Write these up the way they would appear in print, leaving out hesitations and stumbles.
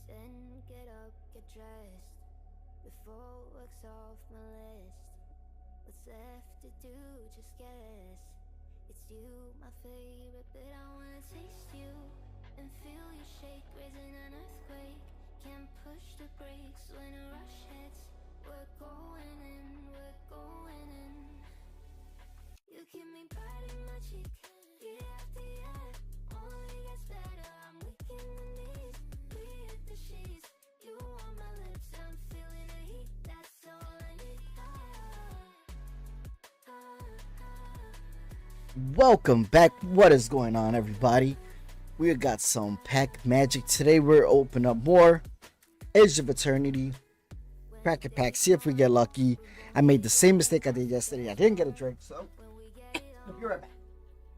Then get up, get dressed. Before work's off my list. What's left to do? Just guess. It's you, my favorite, but I wanna taste you and feel you shake, raising an earthquake. Can't push the brakes when a rush hits. We're going in, we're going in. You keep me biting my cheek, year after year. Only gets better, I'm weak in the knees. We hit the sheets, you on my lips, I'm feeling the heat. That's all I need. Welcome back. What is going on, everybody? We got some pack magic today. We're opening up more Edge of Eternity. Crack a pack, see if we get lucky. I made the same mistake I did yesterday. I didn't get a drink, so I'll be right back.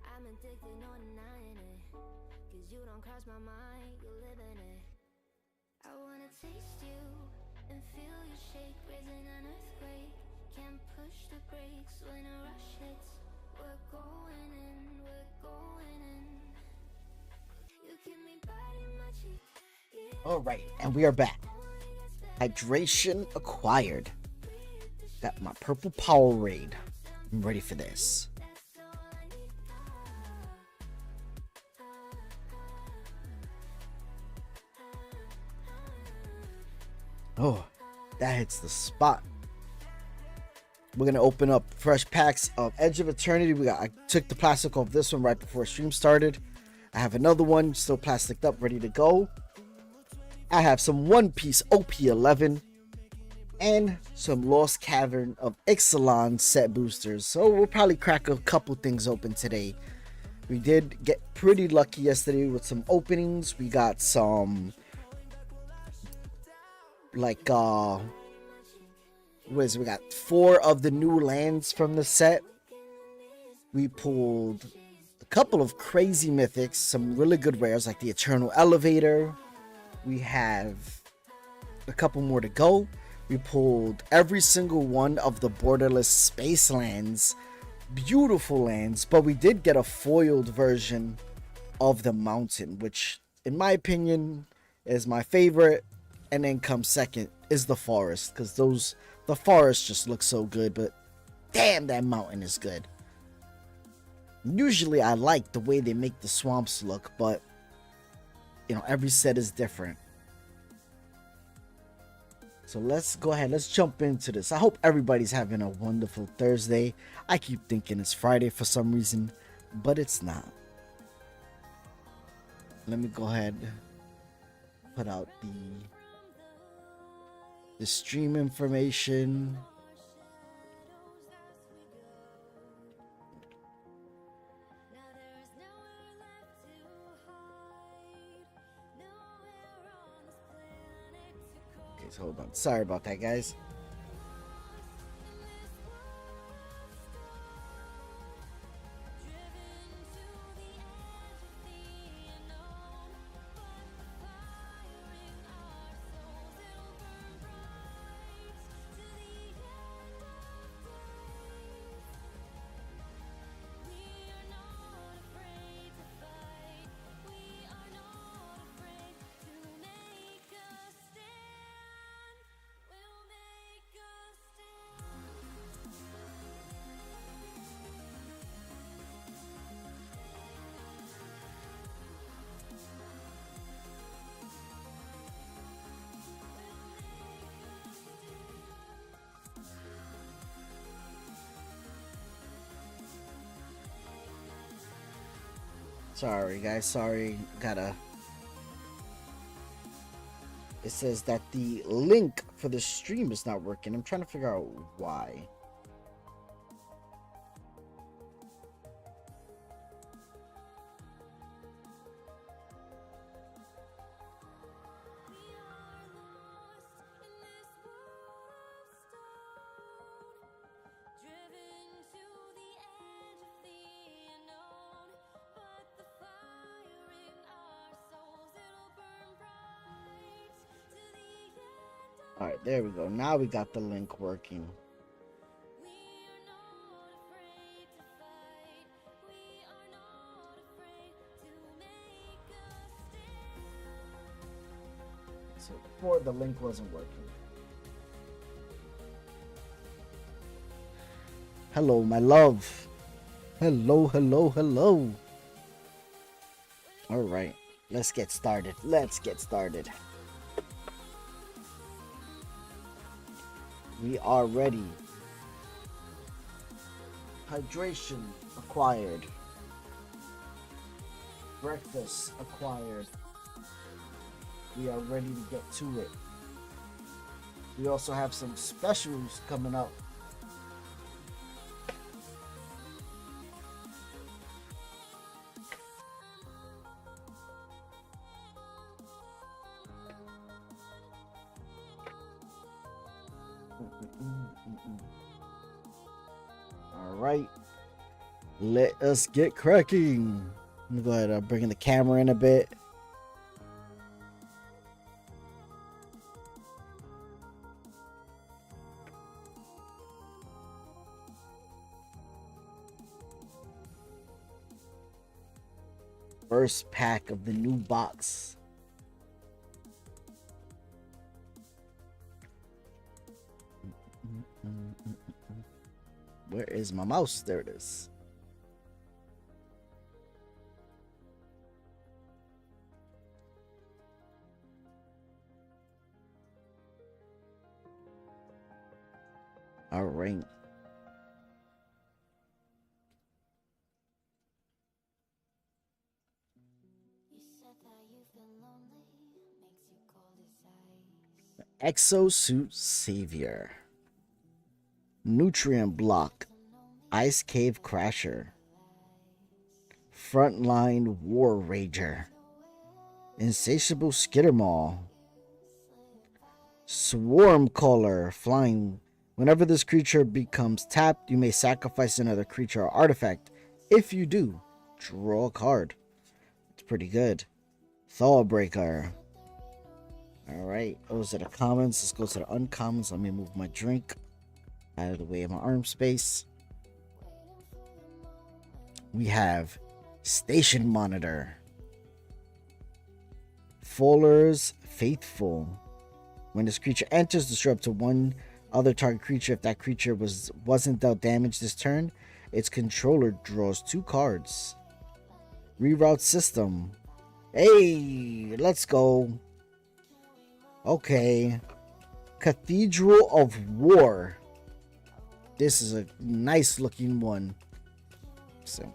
I'm addicted, no denying it. Cause you don't cross my mind, you live in it. I wanna taste you and feel you shake, raising an earthquake. Can't push the brakes when a rush hits. We're going in, we're going in. You keep me biting my cheek. Alright, and we are back. Hydration acquired. Got my purple Powerade. I'm ready for this. Oh, that hits the spot. We're gonna open up fresh packs of Edge of Eternity. I took the plastic off this one right before stream started. I have another one still plasticed up, ready to go. I have some One Piece OP11 and some Lost Cavern of Ixalan set boosters. So we'll probably crack a couple things open today. We did get pretty lucky yesterday with some openings. We got some we got 4 of the new lands from the set. We pulled a couple of crazy mythics, some really good rares like the Eternal Elevator. We have a couple more to go. We pulled every single one of the borderless space lands, beautiful lands, but we did get a foiled version of the mountain, which in my opinion is my favorite, and then comes second is the forest, because the forest just looks so good, but damn, that mountain is good. Usually I like the way they make the swamps look, but you know, every set is different. So let's go ahead, let's jump into this. I hope everybody's having a wonderful Thursday. I keep thinking it's Friday for some reason, but it's not. Let me go ahead, put out the stream information. Okay, so hold on. Sorry about that, guys. Sorry, guys. Sorry. It says that the link for the stream is not working. I'm trying to figure out why. Alright, there we go. Now we got the link working. So before the link wasn't working. Hello, my love. Hello, hello, hello. All right, let's get started. Let's get started. We are ready. Hydration acquired. Breakfast acquired. We are ready to get to it. We also have some specials coming up. All right, let us get cracking. I'm gonna go ahead and bring the camera in a bit. First pack of the new box. Where is my mouse? There it is. All right. Exosuit Savior. Nutrient Block. Ice Cave Crasher. Frontline War Rager. Insatiable Skittermaw. Swarm Caller. Flying. Whenever this creature becomes tapped, you may sacrifice another creature or artifact. If you do, draw a card. It's pretty good. Thawbreaker. Alright, those are the commons. Let's go to the uncommons. Let me move my drink out of the way of my arm space. We have Station Monitor. Fuller's Faithful. When this creature enters, destroy up to one other target creature. If that creature wasn't dealt damage this turn, its controller draws 2 cards. Reroute System. Hey, let's go. Okay. Cathedral of War. This is a nice looking one. So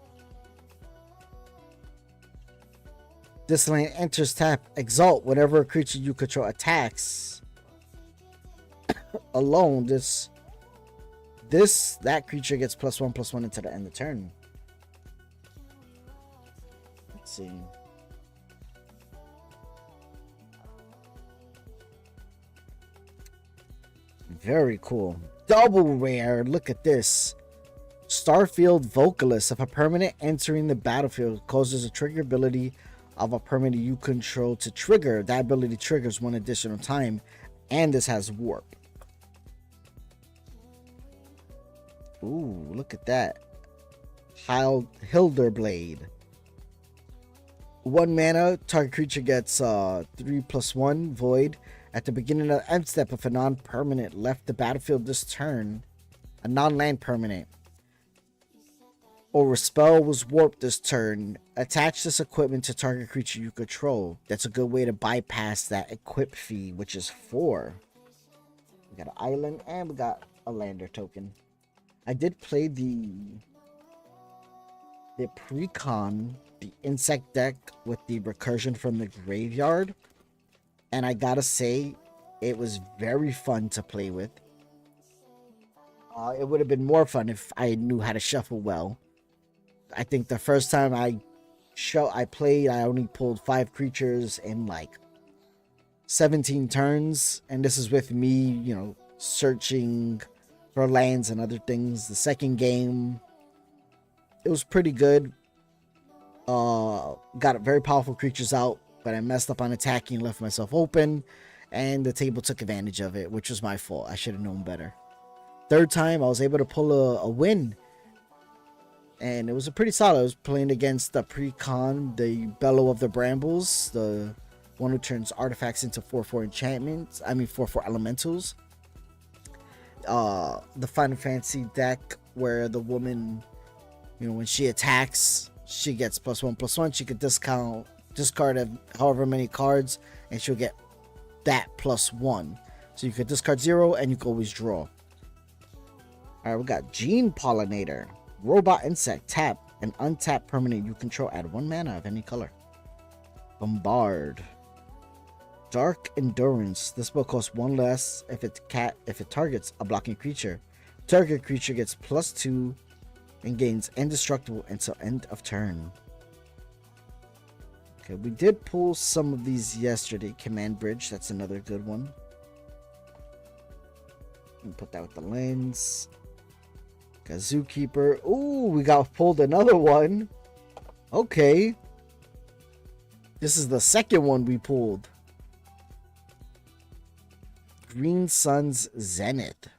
this land enters tap. Exalt whenever a creature you control attacks. Alone, that creature gets +1/+1 until the end of the turn. Let's see. Very cool. Double rare. Look at this. Starfield Vocalist. If a permanent entering the battlefield causes a trigger ability of a permanent you control to trigger, that ability triggers 1 additional time, and this has warp. Ooh, look at that. Hilderblade. 1 mana, target creature gets 3/1 void. At the beginning of the end step, if a non-permanent left the battlefield this turn, a non-land permanent, or a spell was warped this turn, attach this equipment to target creature you control. That's a good way to bypass that equip fee, which is 4. We got an island and we got a lander token. I did play the pre-con, the insect deck with the recursion from the graveyard. And I gotta say, it was very fun to play with. It would have been more fun if I knew how to shuffle well. I think the first time I played, I only pulled 5 creatures in like 17 turns. And this is with me, searching for lands and other things. The second game, it was pretty good. Got very powerful creatures out, but I messed up on attacking and left myself open, and the table took advantage of it, which was my fault. I should have known better. Third time, I was able to pull a win, and it was a pretty solid. I was playing against the pre-con, the Bellow of the Brambles, the one who turns artifacts into 4/4 enchantments. I mean 4/4 elementals. The Final Fantasy deck where the woman, when she attacks, she gets +1/+1. She could discard however many cards, and she'll get that +1. So you could discard 0, and you can always draw. Alright, we got Gene Pollinator. Robot insect. Tap an untapped permanent you control. Add 1 mana of any color. Bombard. Dark Endurance. This spell costs 1 less if it targets a blocking creature. Target creature gets +2 and gains indestructible until end of turn. Okay, we did pull some of these yesterday. Command Bridge, that's another good one. And put that with the lens. Got Zookeeper. Ooh, we got pulled another one. Okay. This is the second one we pulled. Green Sun's Zenith.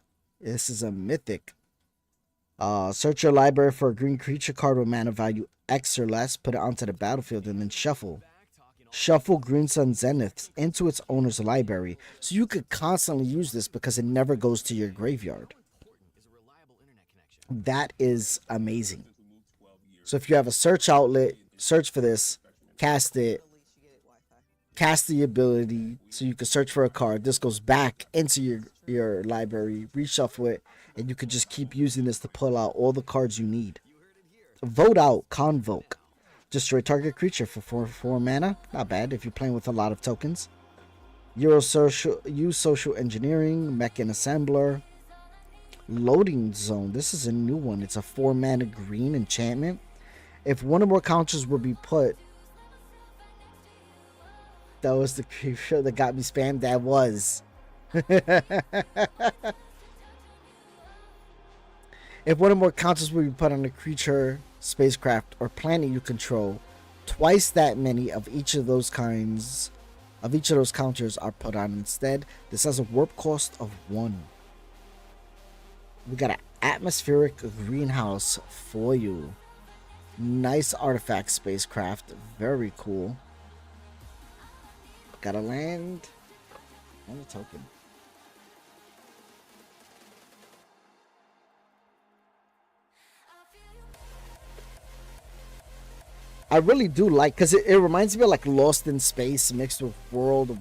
This is a mythic. Search your library for a green creature card with mana value X or less. Put it onto the battlefield and then shuffle. Shuffle Green Sun Zenith into its owner's library. So you could constantly use this because it never goes to your graveyard. That is amazing. So if you have a search outlet, search for this, cast it, cast the ability so you can search for a card. This goes back into your library, reshuffle it, and you could just keep using this to pull out all the cards you need. Vote out Convoke. Destroy target creature for 4 mana. Not bad if you're playing with a lot of tokens. Use social engineering. Mechan Assembler. Loading Zone. This is a new one. It's a 4 mana green enchantment. If one or more counters will be put. That was the creature that got me spammed. That was. If one or more counters will be put on a creature, spacecraft, or planet you control, twice that many of each of those counters are put on instead. This has a warp cost of 1. We got an atmospheric greenhouse foil. Nice artifact spacecraft. Very cool. Got a land and a token. I really do like, because it reminds me of like Lost in Space mixed with World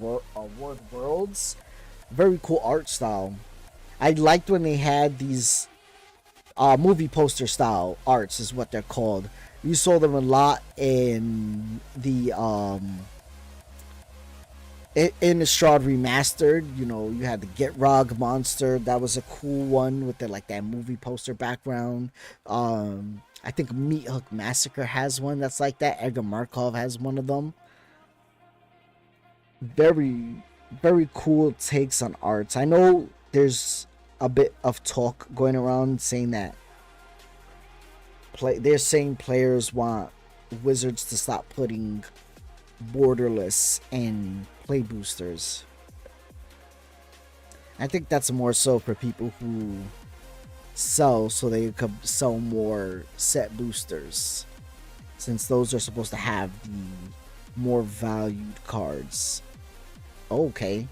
Worlds. Very cool art style. I liked when they had these movie poster style arts is what they're called. You saw them a lot in the in Strahd Remastered. You had the Get Rog monster. That was a cool one with that movie poster background. I think Meat Hook Massacre has one that's like that. Edgar Markov has one of them. Very, very cool takes on arts. I know there's a bit of talk going around saying that they're saying players want Wizards to stop putting borderless in play boosters. I think that's more so for people who sell so they could sell more set boosters, since those are supposed to have the more valued cards. Okay,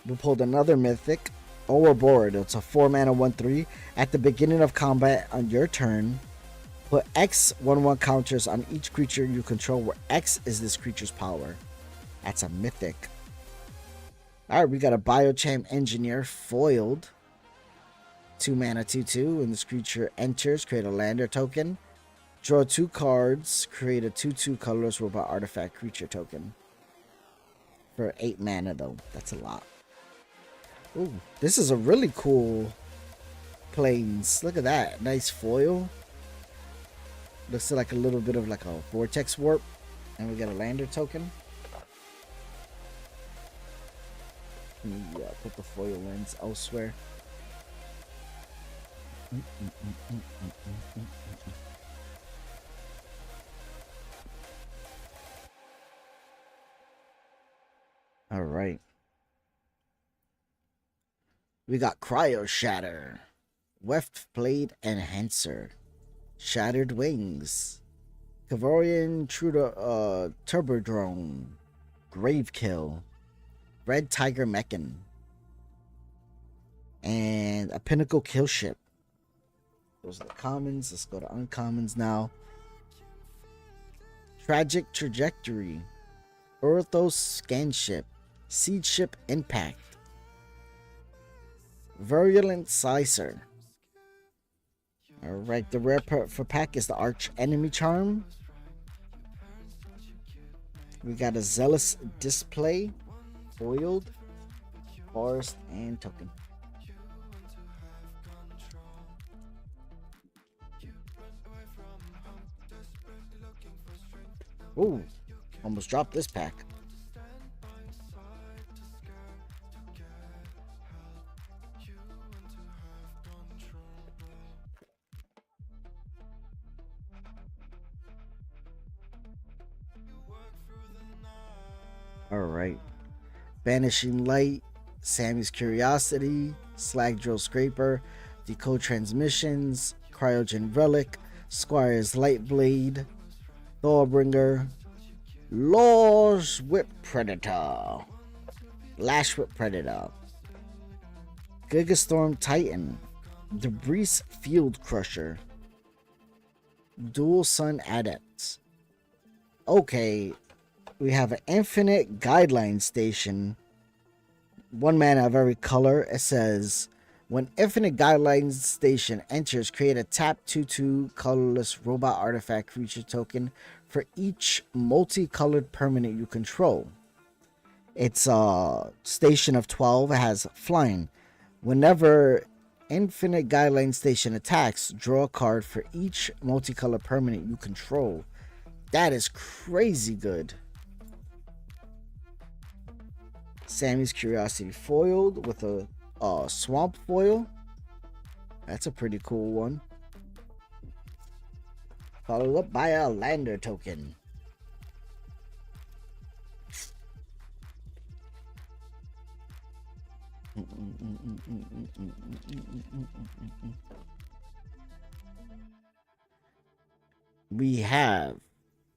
we pulled another mythic, Overboard. It's a 4 mana 1/3. At the beginning of combat on your turn, put X 1/1 counters on each creature you control where X is this creature's power. That's a mythic. Alright, we got a Biocham Engineer foiled. 2 mana 2/2. When this creature enters, create a lander token. Draw 2 cards. Create a 2/2 colorless robot artifact creature token. For 8 mana though. That's a lot. Ooh, this is a really cool planes. Look at that. Nice foil. Looks like a little bit of like a vortex warp. And we got a lander token. Yeah, put the foil lens elsewhere. All right. We got Cryo Shatter, Weft Blade Enhancer, Shattered Wings, Kavorian Turbo Drone, Gravekill, Red Tiger Mechan, and a Pinnacle Kill Ship. Those are the commons. Let's go to uncommons now. Tragic Trajectory, Orthos Scan Ship, Seed Ship Impact, Virulent Slicer. Alright, the rare for pack is the Arch Enemy Charm. We got a Zealous Display, Foiled, Forest, and Token. Ooh, almost dropped this pack. Alright. Banishing Light, Sammy's Curiosity, Slag Drill Scraper, Decode Transmissions, Cryogen Relic, Squire's Light Blade, Thorbringer, Lash Whip Predator, Gigastorm Titan, Debris Field Crusher, Dual Sun Adepts. Okay, we have an Infinite Guideline Station. 1 mana of every color. It says, when Infinite Guidelines Station enters, create a tap 2/2 colorless robot artifact creature token for each multicolored permanent you control. It's a station of 12. It has flying. Whenever Infinite Guideline Station attacks, draw a card for each multicolored permanent you control. That is crazy good. Sammy's Curiosity foiled with a swamp foil. That's a pretty cool one. Followed up by a lander token. We have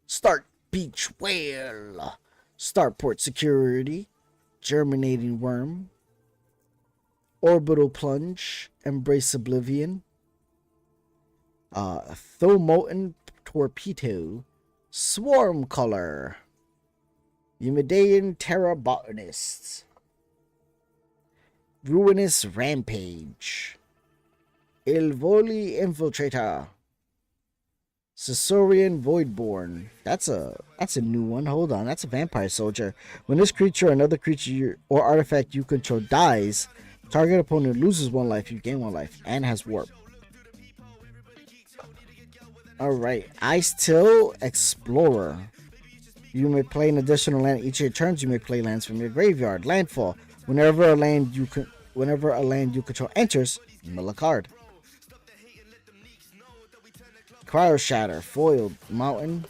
Start Beach Whale, Starport Security, Germinating Worm, Orbital Plunge, Embrace Oblivion, Thomolten Torpedo, Swarm Color, Eumedean Terra Botanist, Ruinous Rampage, Ilvoli Infiltrator, Caesarian Voidborn. That's a new one. Hold on, that's a Vampire Soldier. When this creature or another creature or artifact you control dies, target opponent loses 1 life, you gain 1 life, and has warp. Alright, Ice Till Explorer. You may play an additional land each of your turns. You may play lands from your graveyard. Landfall. Whenever a land you control enters, mill a card. Cryo Shatter, foiled, mountain,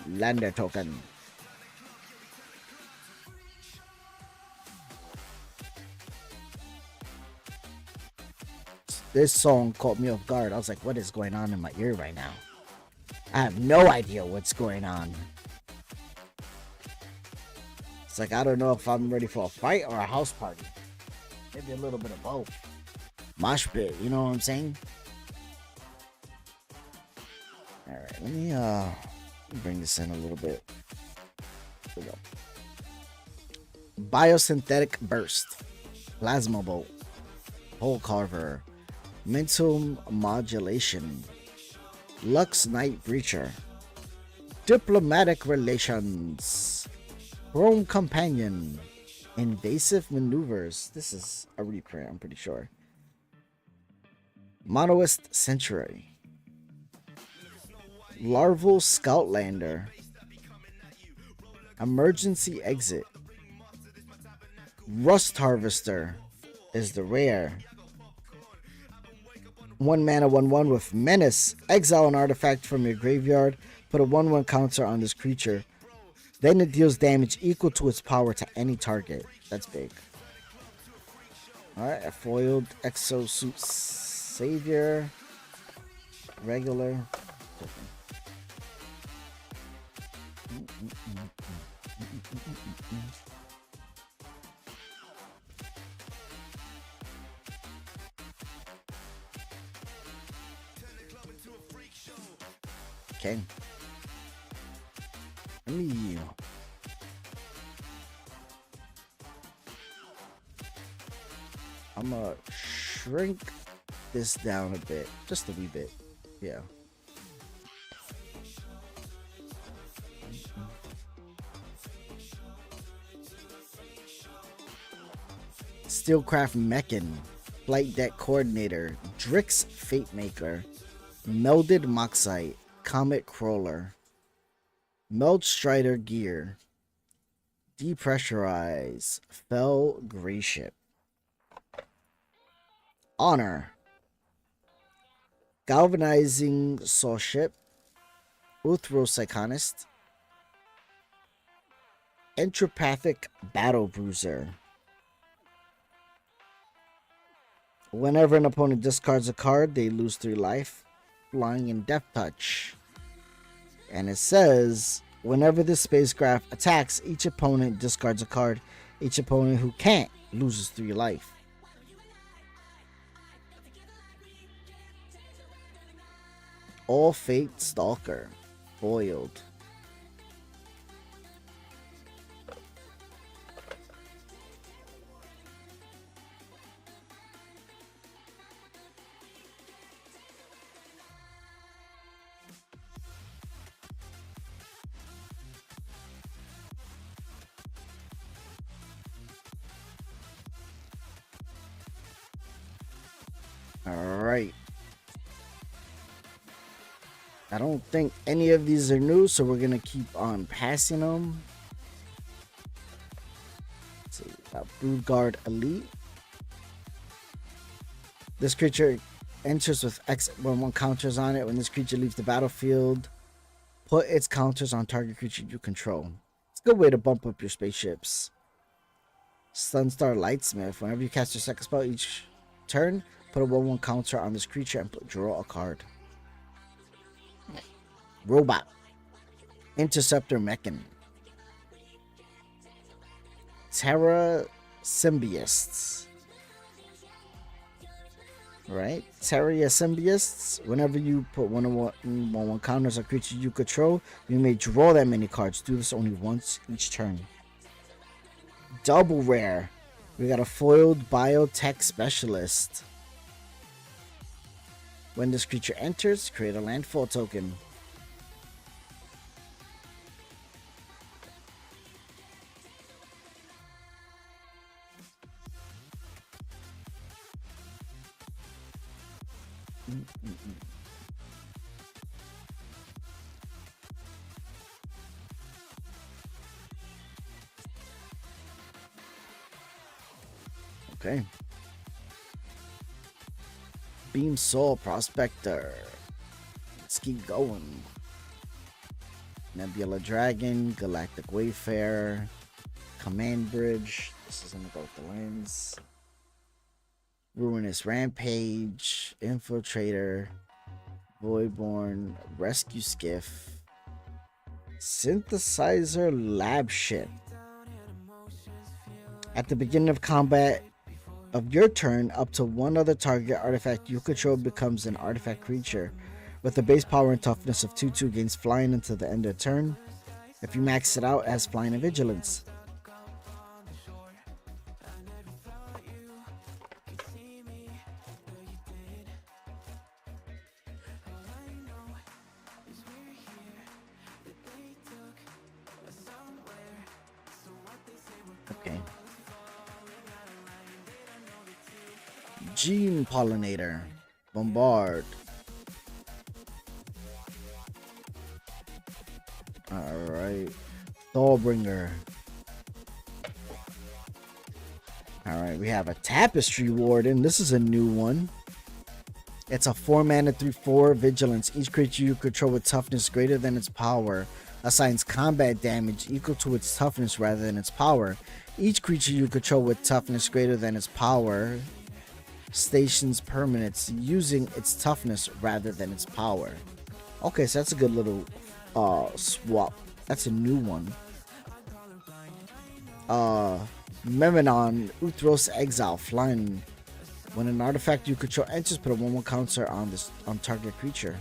lander token. This song caught me off guard. I was like, what is going on in my ear right now? I have no idea what's going on. It's like, I don't know if I'm ready for a fight or a house party. Maybe a little bit of both. Mosh pit, you know what I'm saying? Alright, let me bring this in a little bit. Here we go. Biosynthetic Burst, Plasma Bolt, Hole Carver, Mental Modulation, Lux Night Breacher, Diplomatic Relations, Chrome Companion, Invasive Maneuvers. This is a reprint, I'm pretty sure. Monoist Sanctuary, Larval Scoutlander, Emergency Exit, Rust Harvester is the rare. 1 mana 1/1 with Menace. Exile an artifact from your graveyard. Put a 1/1 counter on this creature. Then it deals damage equal to its power to any target. That's big. Alright, a foiled Exosuit Savior. Regular. Okay. Let me. I'm gonna shrink this down a bit, just a wee bit. Yeah. Steelcraft Mechan, Flight Deck Coordinator, Drix Fate Maker, Melded Moxite, Comet Crawler, Meld Strider Gear, Depressurize, Fell Grey Ship, Honor, Galvanizing Saw Ship, Uthropsychonist, Entropathic Battle Bruiser. Whenever an opponent discards a card, they lose 3 life, flying in Death Touch. And it says, whenever this spacecraft attacks, each opponent discards a card. Each opponent who can't loses 3 life. All Fate Stalker, foiled. Alright. I don't think any of these are new, so we're going to keep on passing them. Let's see. Broodguard Elite. This creature enters with X11 counters on it. When this creature leaves the battlefield, put its counters on target creature you control. It's a good way to bump up your spaceships. Sunstar Lightsmith. Whenever you cast your second spell each turn, put a 1/1 counter on this creature and draw a card. Robot. Interceptor Mechan. Terra Symbiosts. Right? Terra Symbiosts. Whenever you put 1/1 counters on a creature you control, you may draw that many cards. Do this only once each turn. Double rare. We got a foiled biotech specialist. When this creature enters, create a landfall token. Okay. Beam Soul Prospector. Let's keep going. Nebula Dragon, Galactic Wayfarer, Command Bridge. This isn't about the lands. Ruinous Rampage, Infiltrator, Voidborn, Rescue Skiff, Synthesizer Lab Ship. At the beginning of combat of your turn, up to one other target artifact you control becomes an artifact creature. With a base power and toughness of 2/2, gains flying until the end of turn. If you max it out, it has flying and vigilance. Okay. Gene Pollinator. Bombard. Alright. Thorbringer. Alright, we have a Tapestry Warden. This is a new one. It's a 4 mana 3/4 vigilance. Each creature you control with toughness greater than its power assigns combat damage equal to its toughness rather than its power. Each creature you control with toughness greater than its power stations permanents using its toughness rather than its power. Okay, so that's a good little swap. That's a new one. Uh, Memenon, Uthros Exile, flying. When an artifact you control enters, put a 1/1 counter on target creature.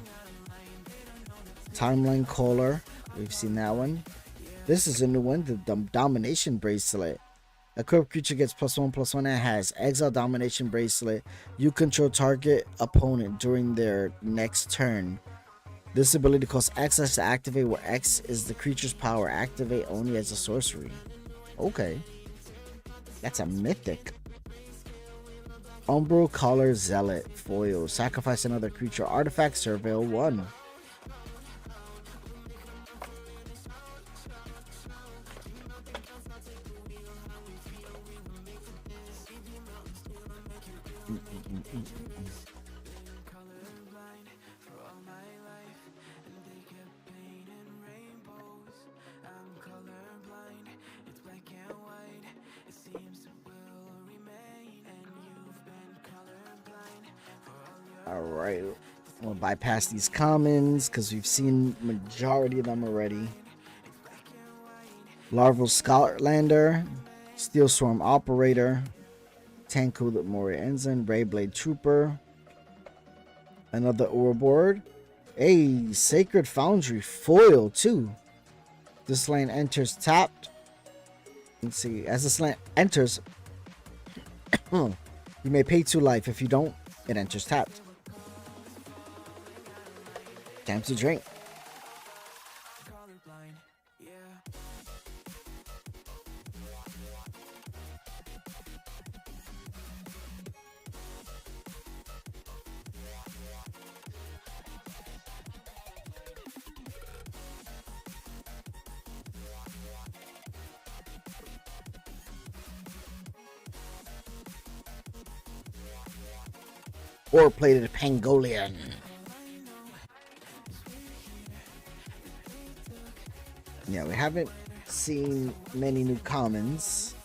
Timeline Caller, we've seen that one. This is a new one, the Domination Bracelet. Equipped creature gets +1/+1 and has Exile Domination Bracelet. You control target opponent during their next turn. This ability costs X to activate, where X is the creature's power. Activate only as a sorcery. Okay. That's a mythic. Umbral Collar Zealot. Foil. Sacrifice another creature. Artifact. Surveil 1. Alright, we'll bypass these commons because we've seen majority of them already. Larval Scotlander, Steel Storm Operator, Tanku the Moria Ensign, Rayblade Trooper, another Ouroboros, a Sacred Foundry foil too. This land enters tapped. Let's see, as this land enters, you may pay 2 life. If you don't, it enters tapped. Time to drink. Or plated Pangolian. Yeah, we haven't seen many new commons.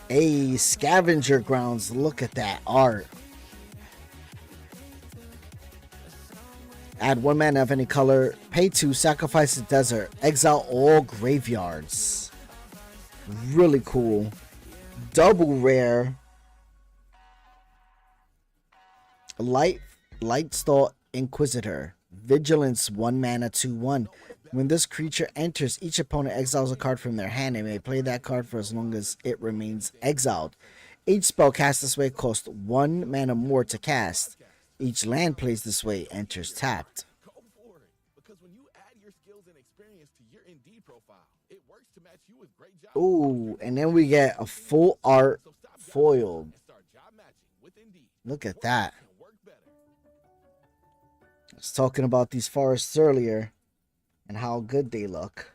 A Scavenger Grounds. Look at that art. Add 1 mana of any color. Pay 2. Sacrifice the desert. Exile all graveyards. Really cool. Double rare. Lightstall Inquisitor. Vigilance 1 mana 2/1. When this creature enters, each opponent exiles a card from their hand and may play that card for as long as it remains exiled. Each spell cast this way costs 1 mana more to cast. Each land placed this way enters tapped. Ooh, and then we get a full art foiled. Look at that. I was talking about these forests earlier and how good they look.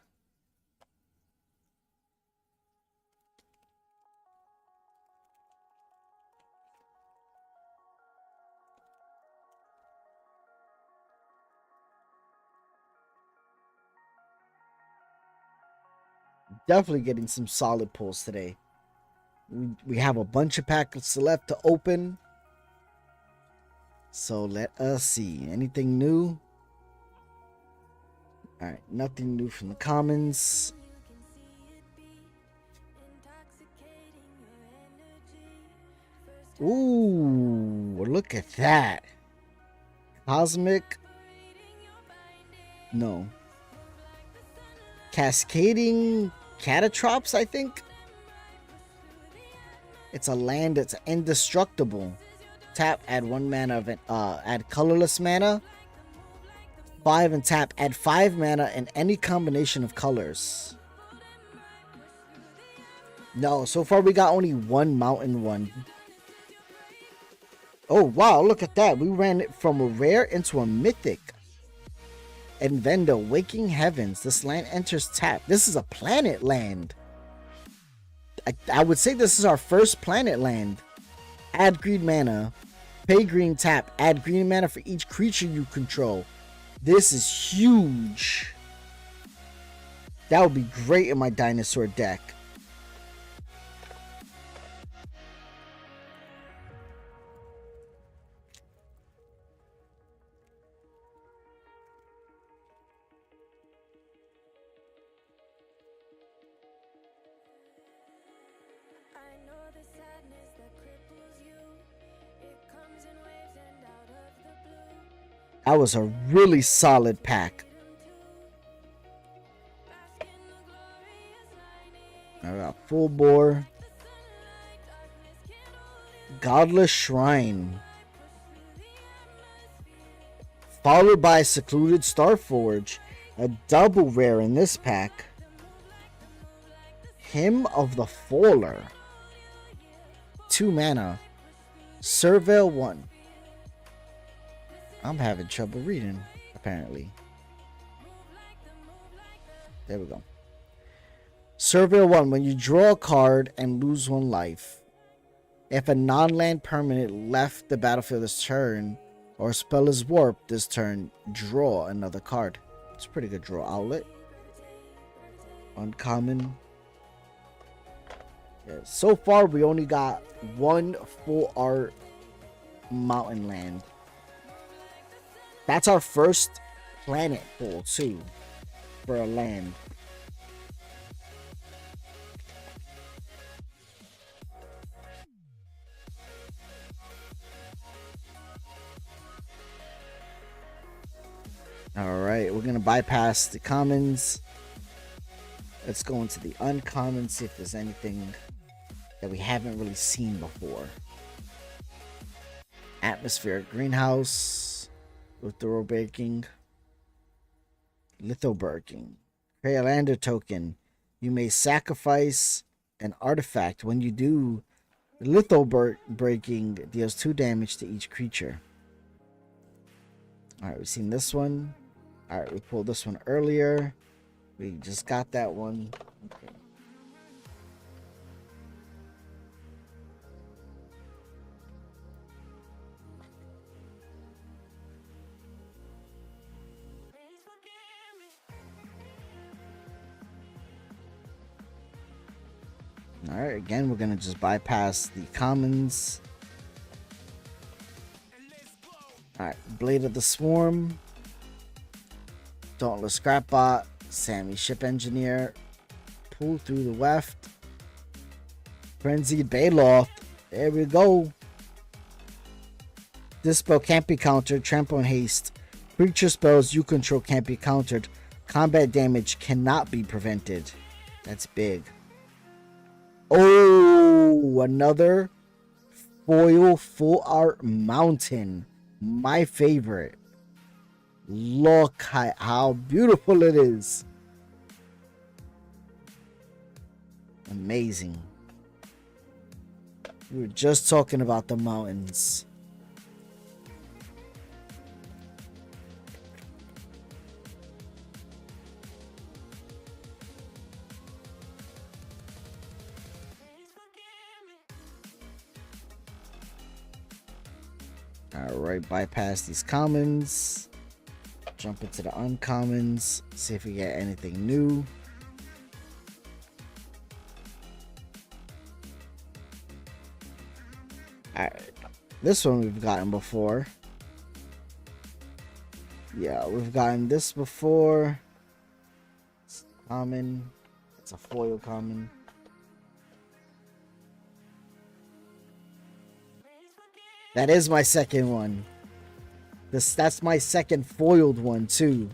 Definitely getting some solid pulls today. We have a bunch of packets left to open. So let us see. Anything new? Alright, nothing new from the commons. Ooh, look at that. Cosmic. No. Cascading Catatrops, I think. It's a land that's indestructible. Tap, add 1 mana of it. Add colorless mana. 5 and tap, add 5 mana in any combination of colors. No, so far we got only 1 mountain one. Oh wow, look at that. We ran it from a rare into a mythic. Envenda, Waking Heavens. This land enters tap. This is a planet land. I would say this is our first planet land. Add green mana. Pay green tap. Add green mana for each creature you control. This is huge. That would be great in my dinosaur deck. That was a really solid pack. I got Full Bore. Godless Shrine. Followed by Secluded Starforge. A double rare in this pack. Hymn of the Faller. 2 mana. Surveil 1. I'm having trouble reading, apparently. There we go. Surveil 1. When you draw a card and lose 1 life, if a non-land permanent left the battlefield this turn, or a spell is warped this turn, draw another card. It's a pretty good draw outlet. Uncommon. Yeah, so far, we only got 1 full art mountain land. That's our first planet pull, too, for a land. Alright, we're going to bypass the commons. Let's go into the uncommons, see if there's anything that we haven't really seen before. Atmospheric Greenhouse. Lithobraking. Create a lander token. You may sacrifice an artifact. When you do, Lithobraking deals 2 damage to each creature. Alright, we've seen this one. Alright, we pulled this one earlier. We just got that one. Okay. Alright, again, we're going to just bypass the commons. Alright, Blade of the Swarm. Dauntless Scrapbot. Sammy Ship Engineer. Pull through the weft. Frenzied Baloth. There we go. This spell can't be countered. Trample and Haste. Creature spells you control can't be countered. Combat damage cannot be prevented. That's big. Oh, another foil full art mountain. My favorite. Look at how beautiful it is. Amazing. We were just talking about the mountains. Alright, bypass these commons. Jump into the uncommons. See if we get anything new. Alright. This one we've gotten before. Yeah, we've gotten this before. It's common. It's a foil common. That is my second one. That's my second foiled one too.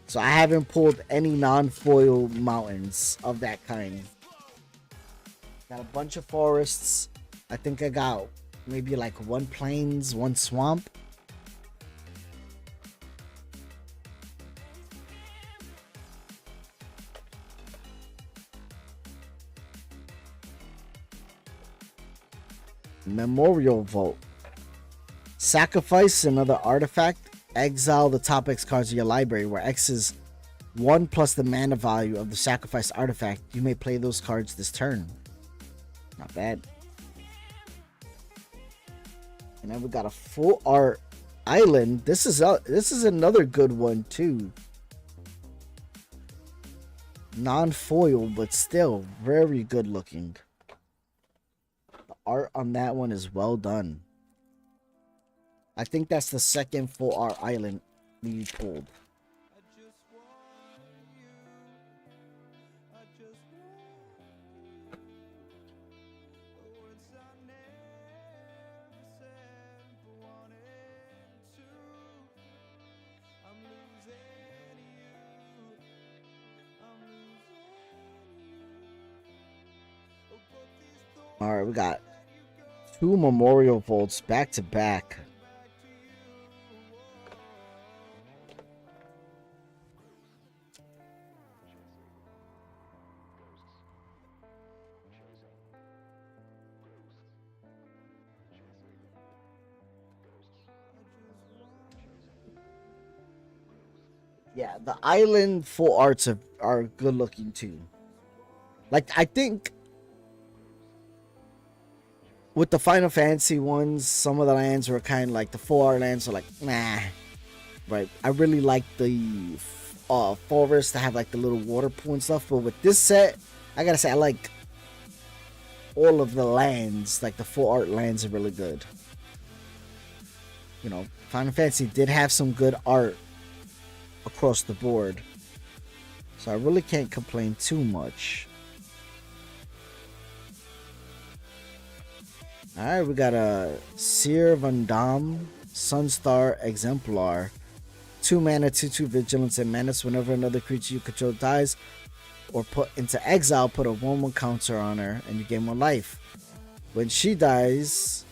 So I haven't pulled any non-foil mountains of that kind. Got a bunch of forests. I think I got maybe like 1 plains, 1 swamp. Memorial Vault. Sacrifice another artifact. Exile the top X cards of your library, where X is 1 plus the mana value of the sacrificed artifact. You may play those cards this turn. Not bad. And then we got a full art island. This is another good one too. Non-foil, but still very good looking. The art on that one is well done. I think that's the second full art island we pulled. All right, we got 2 memorial vaults back to back. Yeah, the island full arts are good looking too. Like, I think with the Final Fantasy ones, some of the lands were kind of like the full art lands are like, nah. Right. I really like the forest to have like the little water pool and stuff. But with this set, I gotta say, I like all of the lands. Like the full art lands are really good. You know, Final Fantasy did have some good art across the board, so I really can't complain too much. Alright, we got a Seer Van Dam, Sunstar Exemplar. 2 mana, 2/2 vigilance and menace. Whenever another creature you control dies or put into exile, put a 1/1 counter on her and you gain 1 life. When she dies,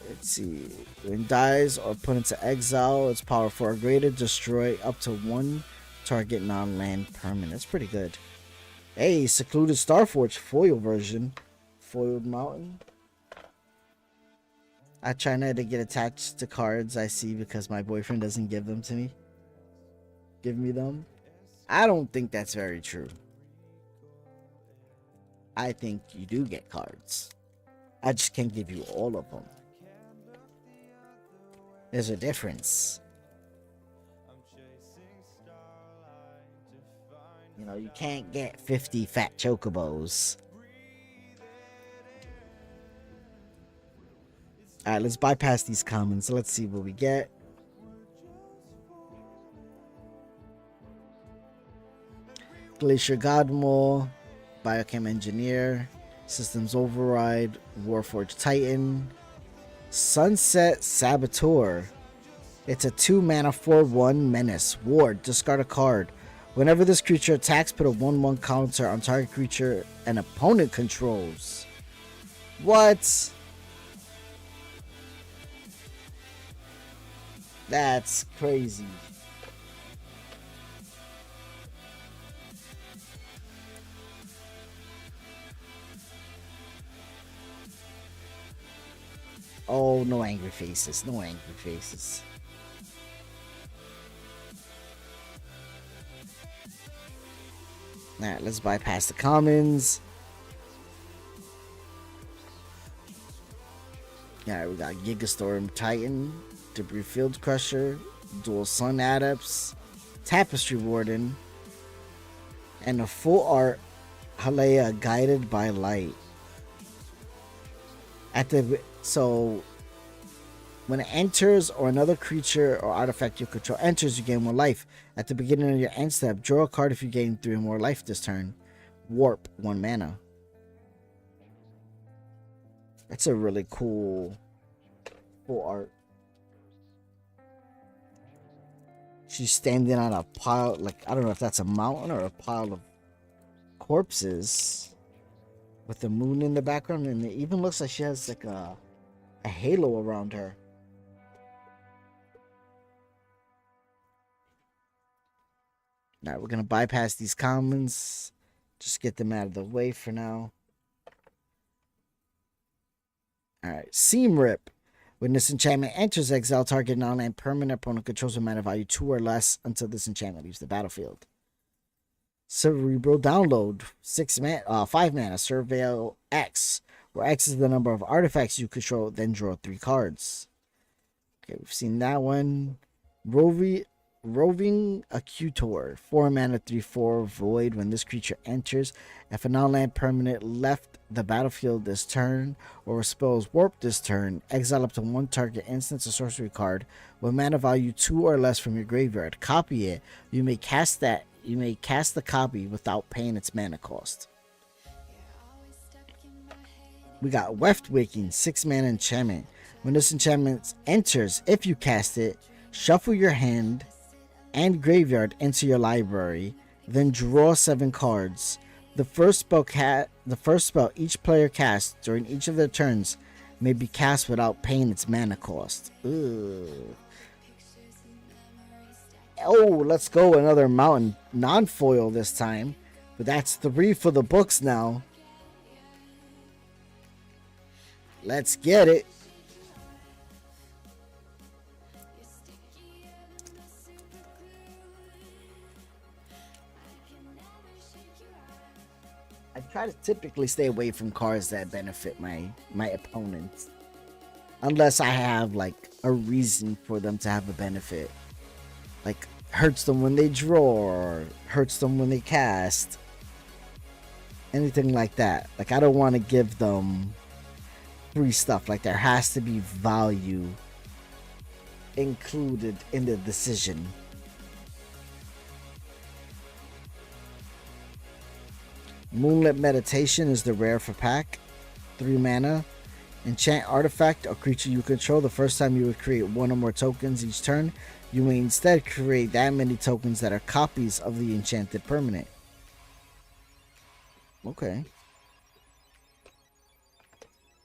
let's see. When dies or put into exile, its power 4 or greater, destroy up to 1 target non-land permanent. That's pretty good. Hey, Secluded Starforge foil version. Foiled Mountain. I try not to get attached to cards I see because my boyfriend doesn't give them to me. Give me them. I don't think that's very true. I think you do get cards. I just can't give you all of them. There's a difference. You know, you can't get 50 fat chocobos. Alright, let's bypass these commons. Let's see what we get. Glacier Godmaw, Biochem Engineer, Systems Override, Warforged Titan, Sunset Saboteur. It's a 2 mana 4/1 menace. Ward, discard a card. Whenever this creature attacks, put a 1/1 counter on target creature an opponent controls. What? That's crazy. Oh, no angry faces. No angry faces. Alright, let's bypass the commons. Alright, we got Gigastorm Titan, Debris Field Crusher, Dual Sun Adepts, Tapestry Warden, and a full art Halea Guided by Light. So when it enters or another creature or artifact you control enters, you gain 1 life. At the beginning of your end step, draw a card if you gain 3 or more life this turn. Warp, 1 mana. That's a really cool full art. She's standing on a pile, like, I don't know if that's a mountain or a pile of corpses with the moon in the background, and it even looks like she has like a halo around her. Alright, we're gonna bypass these commons. Just get them out of the way for now. Alright, Seam Rip. When this enchantment enters exile, target non-land permanent opponent controls a mana value 2 or less until this enchantment leaves the battlefield. Cerebral Download. 5 mana. Surveil X, where X is the number of artifacts you control, then draw 3 cards. Okay, we've seen that one. Roving Accutor. 4 mana, 3/4 void. When this creature enters, if a non-land permanent left the battlefield this turn or spells warp this turn, exile up to 1 target instance or sorcery card with mana value 2 or less from your graveyard. Copy it. You may cast the copy without paying its mana cost. We got Weft Waking, 6 mana enchantment. When this enchantment enters, if you cast it, shuffle your hand and graveyard into your library, then draw 7 cards. The first spell each player casts during each of their turns may be cast without paying its mana cost. Ugh. Oh, let's go. Another mountain non-foil this time. But that's 3 for the books now. Let's get it. I try to typically stay away from cards that benefit my opponents. Unless I have like a reason for them to have a benefit. Like hurts them when they draw or hurts them when they cast. Anything like that. Like I don't want to give them free stuff. Like there has to be value included in the decision. Moonlit Meditation is the rare for pack. 3 mana. Enchant artifact or creature you control. The first time you would create 1 or more tokens each turn, you may instead create that many tokens that are copies of the enchanted permanent. Okay.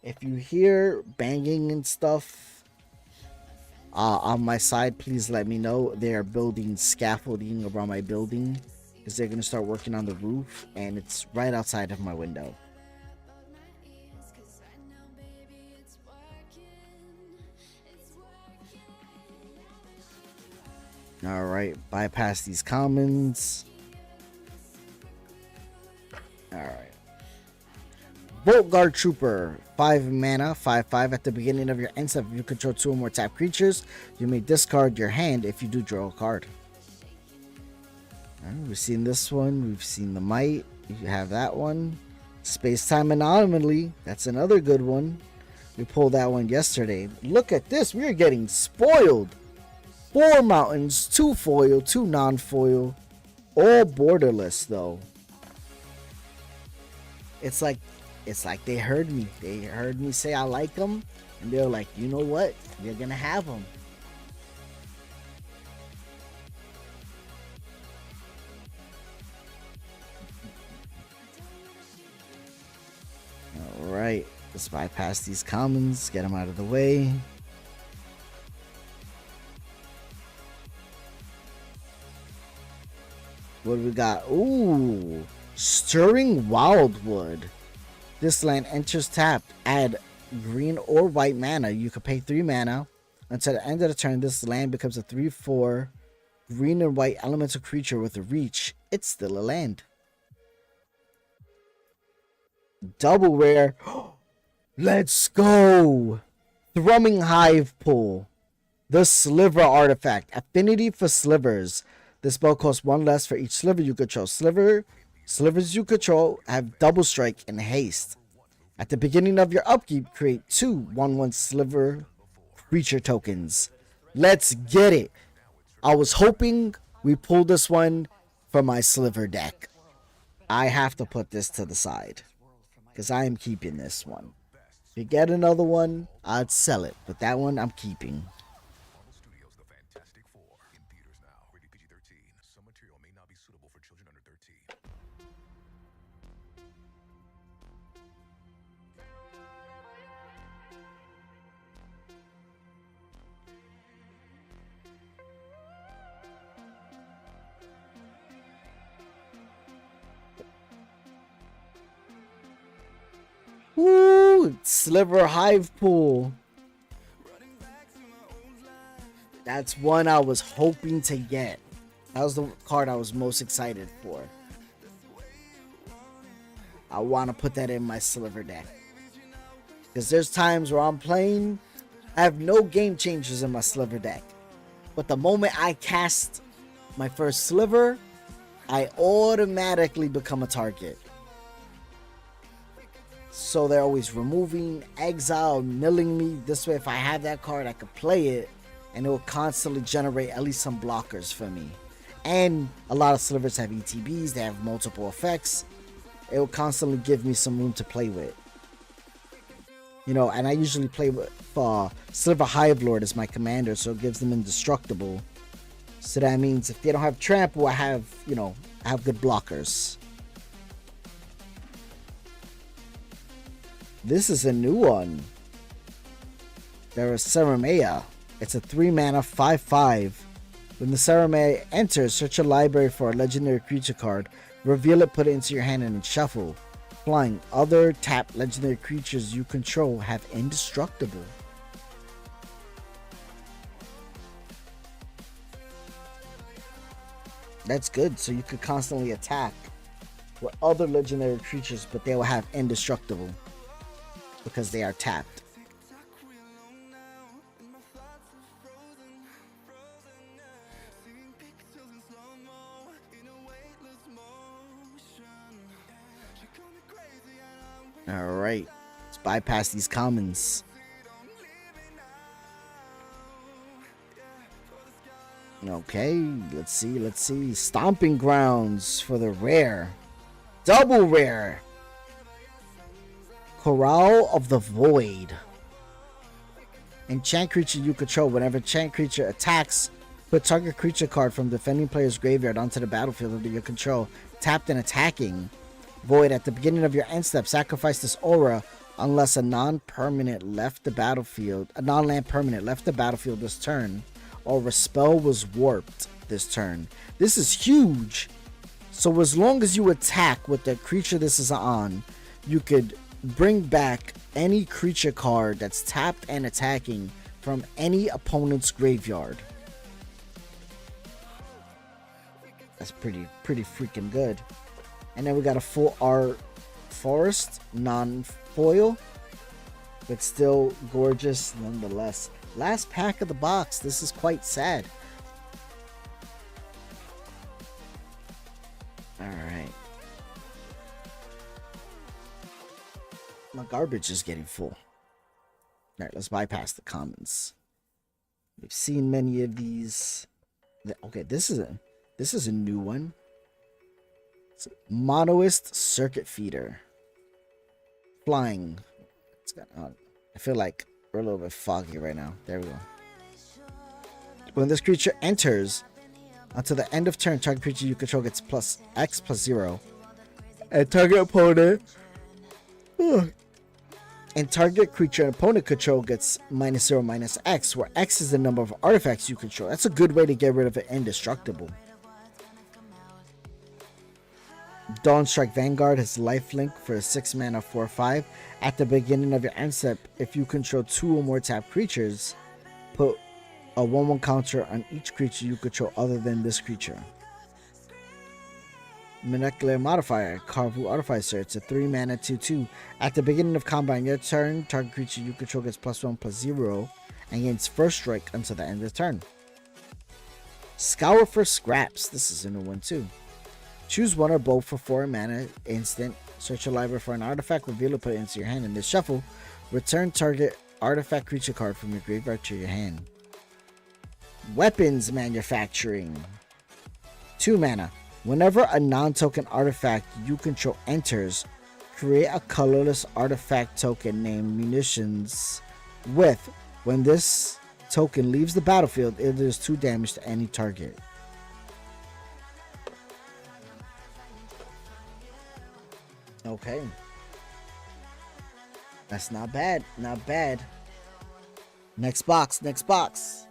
If you hear banging and stuff on my side, please let me know. They are building scaffolding around my building because they're going to start working on the roof, and it's right outside of my window. Alright, bypass these commons. Alright. Bolt Guard Trooper, 5 mana, 5/5. At the beginning of your end step, if you control 2 or more tap creatures, you may discard your hand if you do draw a card. Right, we've seen this one. We've seen the Might. You have that one. Space Time Anomaly. That's another good one. We pulled that one yesterday. Look at this. We are getting spoiled. 4 mountains, 2 foil, 2 non-foil. All borderless, though. It's like they heard me. They heard me say I like them, and they're like, you know what? You're gonna have them. All right, let's bypass these commons, get them out of the way. What do we got? Ooh, Stirring Wildwood. This land enters tapped. Add green or white mana. You can pay 3 mana. Until the end of the turn, this land becomes a 3/4 green and white elemental creature with a reach. It's still a land. Double rare. Let's go. Thrumming Hive Pool. The Sliver artifact. Affinity for slivers. This spell costs 1 less for each sliver you control. Slivers you control have double strike and haste. At the beginning of your upkeep, create 2 1/1 sliver creature tokens. Let's get it. I was hoping we pulled this one for my sliver deck. I have to put this to the side because I am keeping this one. If you get another one, I'd sell it, but that one I'm keeping. Woo! Sliver Hive Pool. That's one I was hoping to get. That was the card I was most excited for. I want to put that in my Sliver deck. Because there's times where I'm playing, I have no game changers in my Sliver deck. But the moment I cast my first Sliver, I automatically become a target. So they're always removing, exile, milling me. This way, if I have that card, I could play it, and it will constantly generate at least some blockers for me. And a lot of slivers have ETBs, they have multiple effects. It will constantly give me some room to play with. You know, and I usually play with Sliver Hive Lord as my commander, so it gives them indestructible. So that means if they don't have trample, I have, you know, I have good blockers. This is a new one. There is Ceramea. It's a 3-mana 5/5. When the Ceramea enters, search a library for a legendary creature card. Reveal it, put it into your hand, and then shuffle. Flying. Other tap legendary creatures you control have indestructible. That's good. So you could constantly attack with other legendary creatures, but they will have indestructible because they are tapped. Alright, let's bypass these commons. Okay, let's see. Stomping Grounds for the rare. Double rare. Corral of the Void. Enchant creature you control. Whenever enchant creature attacks, put target creature card from defending player's graveyard onto the battlefield under your control. Tapped and attacking. Void. At the beginning of your end step, sacrifice this aura unless a non-permanent left the battlefield. A non-land permanent left the battlefield this turn, or a spell was warped this turn. This is huge. So as long as you attack with the creature this is on, you could bring back any creature card that's tapped and attacking from any opponent's graveyard. That's pretty freaking good. And then we got a full art forest, non-foil, but still gorgeous nonetheless. Last pack of the box. This is quite sad. Alright. My garbage is getting full. Alright, let's bypass the commons. We've seen many of these. Okay, this is a new one. It's Monoist Circuit Feeder. Flying. I feel like we're a little bit foggy right now. There we go. When this creature enters, until the end of turn, target creature you control gets plus X plus 0. And target opponent. And target creature and opponent control gets minus 0 minus X, where X is the number of artifacts you control. That's a good way to get rid of an indestructible. Dawnstrike Vanguard has lifelink for a 6-mana 4/5. At the beginning of your end step, if you control 2 or more tapped creatures, put a 1/1 counter on each creature you control other than this creature. Molecular Modifier, Carvu Artificer. It's a 3-mana 2/2. At the beginning of combat on your turn, target creature you control gets +1 +0 and gains first strike until the end of the turn. Scour for Scraps. This is a new one too. Choose one or both for 4 mana instant. Search a library for an artifact, reveal it, put it into your hand, and then shuffle. Return target artifact creature card from your graveyard to your hand. Weapons Manufacturing. 2 mana. Whenever a non-token artifact you control enters, create a colorless artifact token named Munitions with, when this token leaves the battlefield, it does 2 damage to any target. Okay. That's not bad. Not bad. Next box. Next box.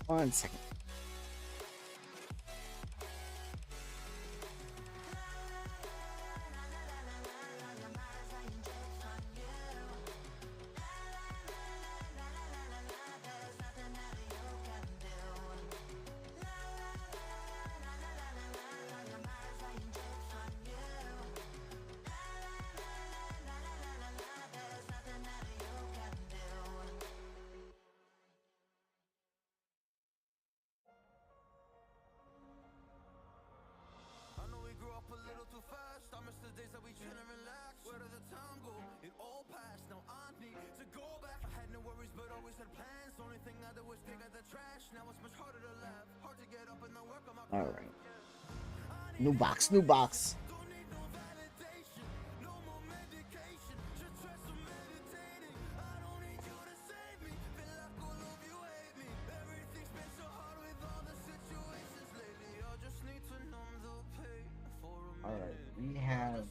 One second. All right. New box, new box. All right, we have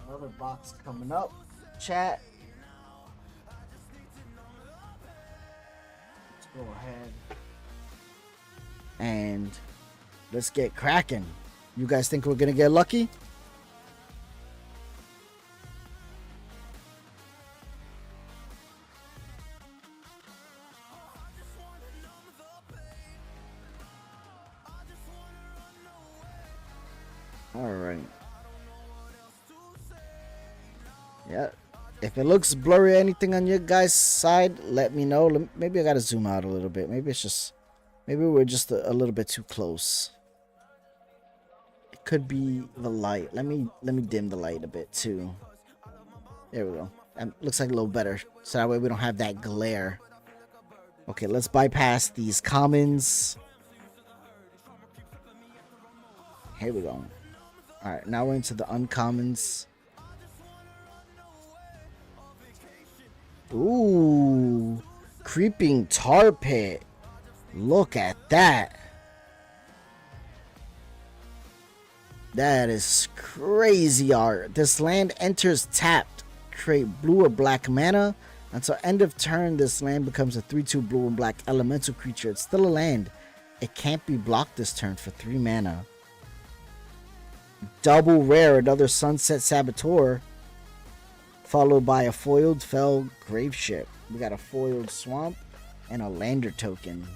another box coming up. Chat. Let's go ahead and let's get cracking. You guys think we're gonna get lucky? All right. Yeah. If it looks blurry or anything on your guys' side, let me know. Maybe I gotta zoom out a little bit. Maybe we're just a little bit too close. It could be the light. Let me dim the light a bit too. There we go. Looks like a little better. So that way we don't have that glare. Okay, let's bypass these commons. Here we go. Alright, now we're into the uncommons. Ooh, creeping tar pit. Look at that. That is crazy art. This land enters tapped. Create blue or black mana. Until end of turn, this land becomes a 3/2 blue and black elemental creature. It's still a land. It can't be blocked this turn for 3 mana. Double rare, another Sunset Saboteur. Followed by a foiled Fell Graveship. We got a foiled Swamp and a Lander token.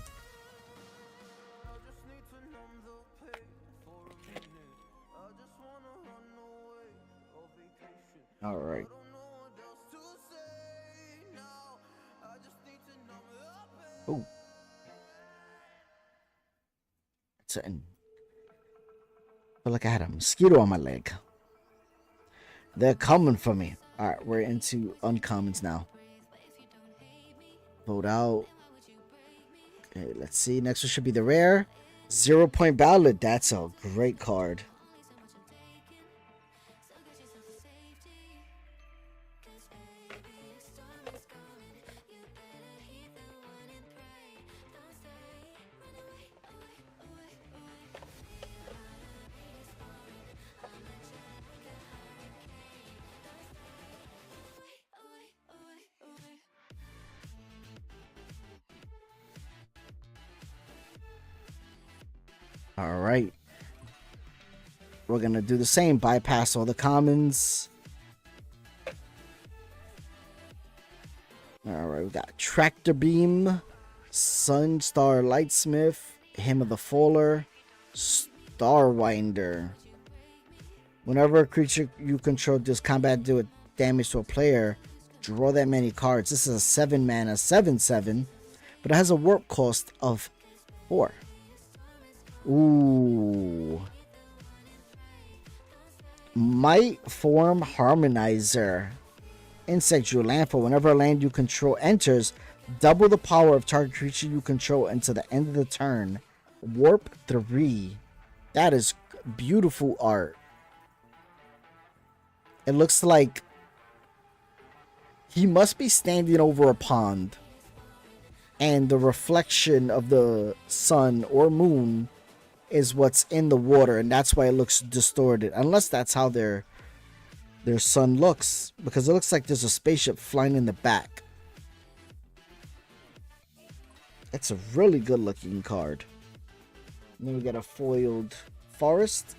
Alright. Oh. It's I feel like I had a mosquito on my leg. They're coming for me. Alright, we're into uncommons now. Vote out. Okay, let's see. Next one should be the rare. 0 Point Ballad. That's a great card. All right. We're going to do the same. Bypass all the commons. All right. We got Tractor Beam, Sunstar Lightsmith, Hymn of the Faller, Starwinder. Whenever a creature you control does combat do damage to a player, draw that many cards. This is a 7 mana 7/7, but it has a warp cost of 4. Ooh. Might Form Harmonizer. Insect you landfall. Whenever a land you control enters, double the power of target creature you control until the end of the turn. Warp 3. That is beautiful art. It looks like he must be standing over a pond, and the reflection of the sun or moon is what's in the water, and that's why it looks distorted. Unless that's how their sun looks, because it looks like there's a spaceship flying in the back. It's a really good looking card. And then we got a foiled forest.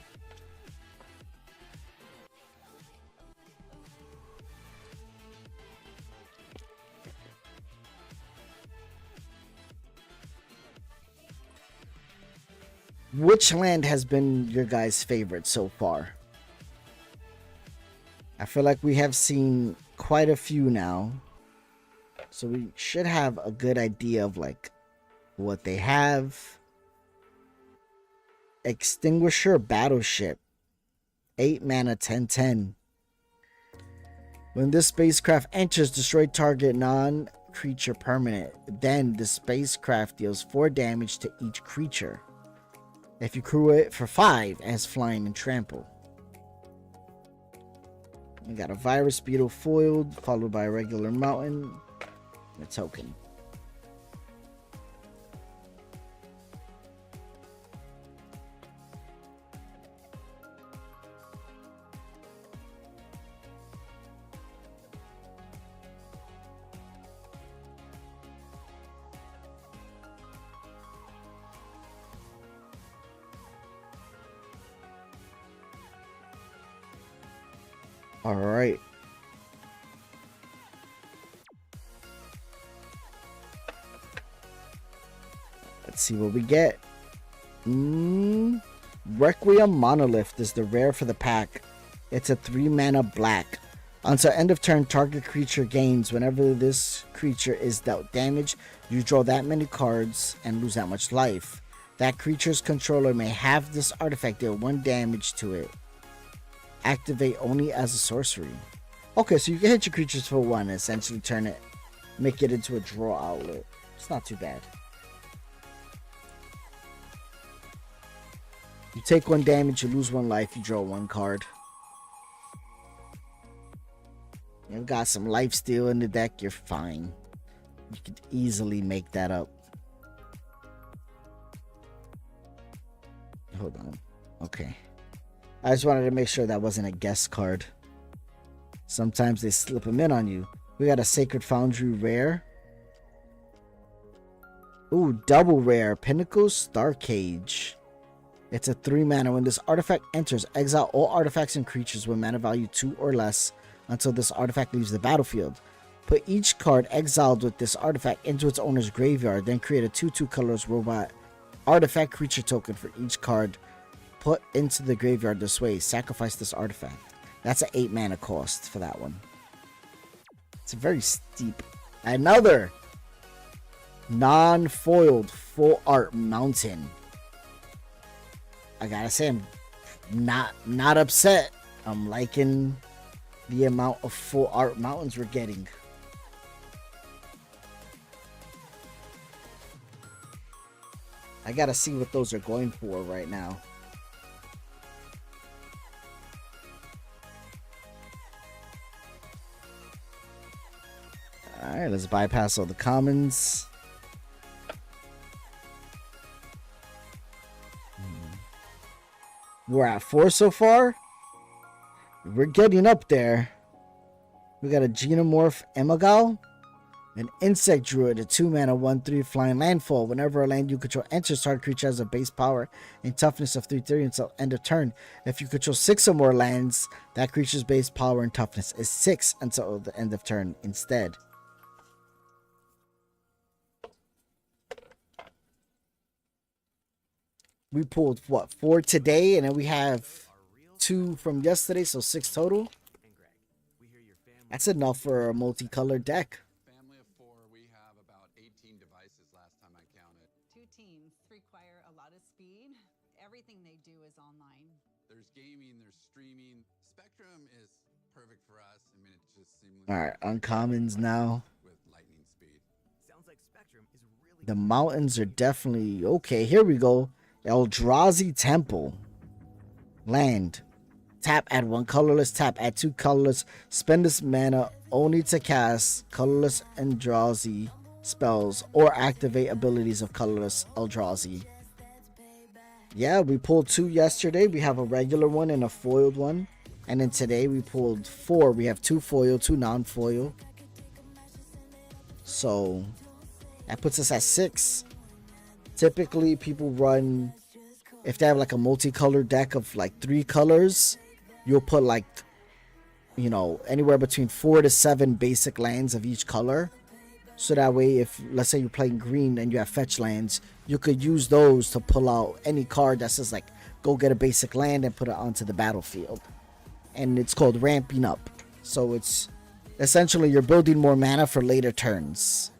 Which land has been your guys' favorite so far? I feel like we have seen quite a few now. So we should have a good idea of like what they have. Extinguisher Battleship. 8 mana 10/10. When this spacecraft enters, destroy target non-creature permanent. Then the spacecraft deals 4 damage to each creature. If you crew it for 5 as flying and trample. We got a virus beetle foiled, followed by a regular mountain, and a token. All right. Let's see what we get. Requiem Monolith is the rare for the pack. It's a 3 mana black. Until end of turn, target creature gains. Whenever this creature is dealt damage, you draw that many cards and lose that much life. That creature's controller may have this artifact deal 1 damage to it. Activate only as a sorcery. Okay, so you can hit your creatures for 1 and essentially turn it, make it into a draw outlet. It's not too bad. You take 1 damage, you lose 1 life, you draw 1 card. You've got some life steal in the deck, you're fine. You could easily make that up. Hold on. Okay. I just wanted to make sure that wasn't a guest card. Sometimes they slip them in on you. We got a Sacred Foundry rare. Ooh, double rare. Pinnacle Star Cage. It's a 3 mana. When this artifact enters, exile all artifacts and creatures with mana value 2 or less until this artifact leaves the battlefield. Put each card exiled with this artifact into its owner's graveyard. Then create a 2/2 colorless robot artifact creature token for each card put into the graveyard this way. Sacrifice this artifact. That's an 8 mana cost for that one. It's very steep. Another non-foiled full art mountain. I gotta say, I'm not upset. I'm liking the amount of full art mountains we're getting. I gotta see what those are going for right now. Alright, let's bypass all the commons. We're at 4 so far. We're getting up there. We got a Genomorph Emagal, an Insect Druid, a 2 mana 1/3 flying landfall. Whenever a land you control enters, target creature has a base power and toughness of 3/3 until end of turn. If you control 6 or more lands, that creature's base power and toughness is 6 until the end of turn instead. We pulled, what, 4 today, and then we have 2 from yesterday, so 6 total. That's enough for a multicolored deck. Family of 4, we have about 18 devices last time I counted. 2 teams require a lot of speed. Everything they do is online. There's gaming, there's streaming. Spectrum is perfect for us. I mean, it just seamless. Alright, uncommons now. With lightning speed. Sounds like Spectrum is really The mountains are definitely okay. Here we go. Eldrazi Temple. Land. Tap, add 1 colorless. Tap, add 2 colorless. Spend this mana only to cast colorless Eldrazi spells or activate abilities of colorless Eldrazi. Yeah, we pulled 2 yesterday. We have a regular one and a foiled one. And then today we pulled 4. We have 2 foil, 2 non-foil. So that puts us at 6. Typically, people run, if they have like a multicolored deck of like 3 colors, you'll put like, you know, anywhere between 4 to 7 basic lands of each color. So that way, if let's say you're playing green and you have fetch lands, you could use those to pull out any card that says like, go get a basic land and put it onto the battlefield. And it's called ramping up. So it's essentially you're building more mana for later turns.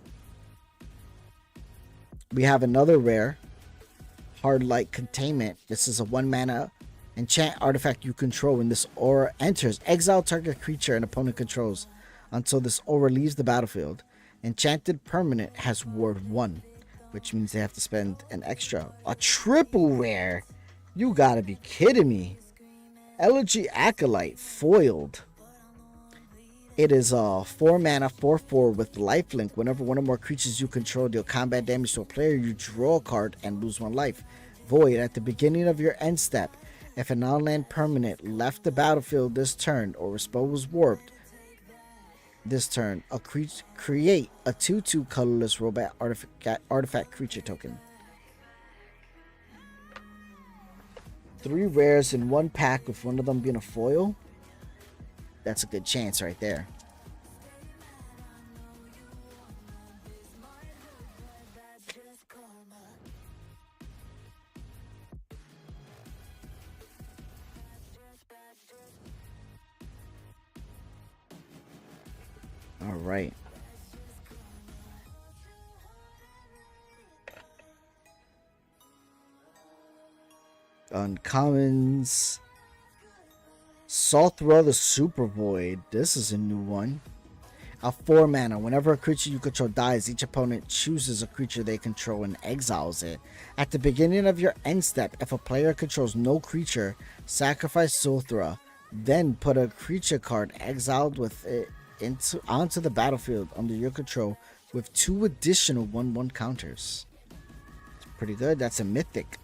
We have another rare, Hard Light Containment. This is a 1 mana Enchant artifact you control when this aura enters. Exile target creature an opponent controls until this aura leaves the battlefield. Enchanted permanent has ward 1, which means they have to spend an extra. A triple rare? You gotta be kidding me. Elegy Acolyte foiled. It is a 4 mana 4/4 with lifelink. Whenever one or more creatures you control deal combat damage to a player, you draw a card and lose 1 life. Void. At the beginning of your end step, if a non-land permanent left the battlefield this turn or a spell was warped this turn, create a 2/2 colorless robot artifact creature token. 3 rares in 1 pack, with one of them being a foil. That's a good chance right there. All right. Uncommons. Salthra the Super Void. This is a new one. A 4 mana. Whenever a creature you control dies, each opponent chooses a creature they control and exiles it. At the beginning of your end step, if a player controls no creature, sacrifice Salthra. Then put a creature card exiled with it onto the battlefield under your control with 2 additional 1/1 counters. It's pretty good. That's a mythic.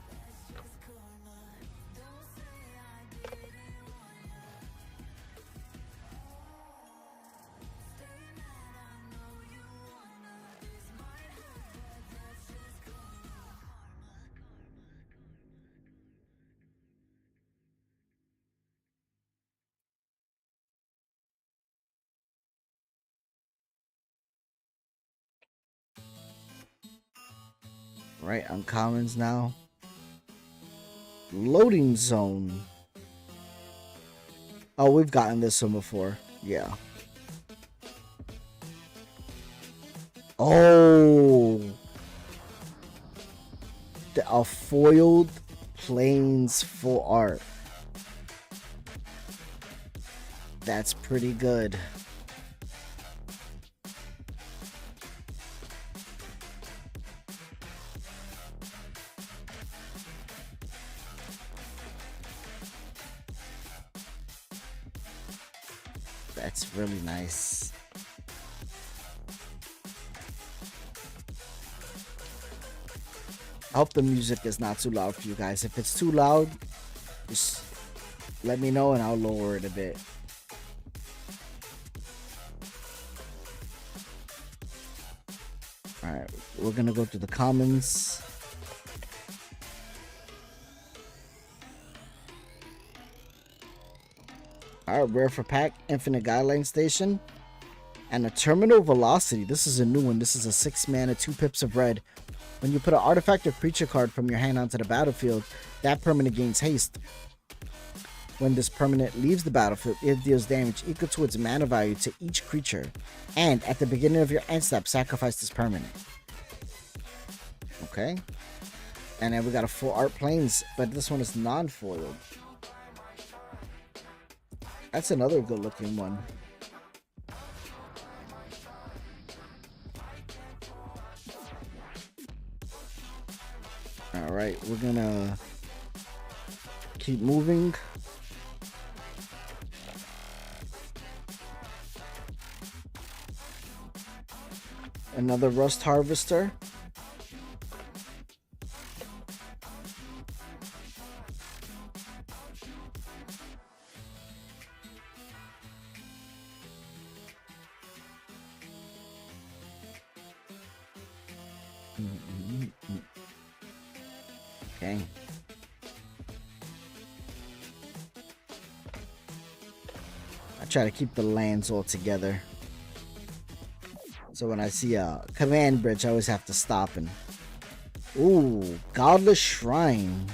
Right, uncommons now. Loading zone. Oh, we've gotten this one before. Yeah. Oh. A foiled plains full art. That's pretty good. That's really nice. I hope the music is not too loud for you guys. If it's too loud, just let me know and I'll lower it a bit. Alright, we're gonna go to the commons. Alright, rare for pack, Infinite Guideline Station. And a Terminal Velocity. This is a new one. This is a 6 mana, 2 pips of red. When you put an artifact or creature card from your hand onto the battlefield, that permanent gains haste. When this permanent leaves the battlefield, it deals damage equal to its mana value to each creature. And at the beginning of your end step, sacrifice this permanent. Okay. And then we got a full art planes, but this one is non-foiled. That's another good looking one. Alright, we're gonna keep moving. Another Rust Harvester. Okay. I try to keep the lands all together. So when I see a command bridge, I always have to stop and... Ooh, Godless Shrine.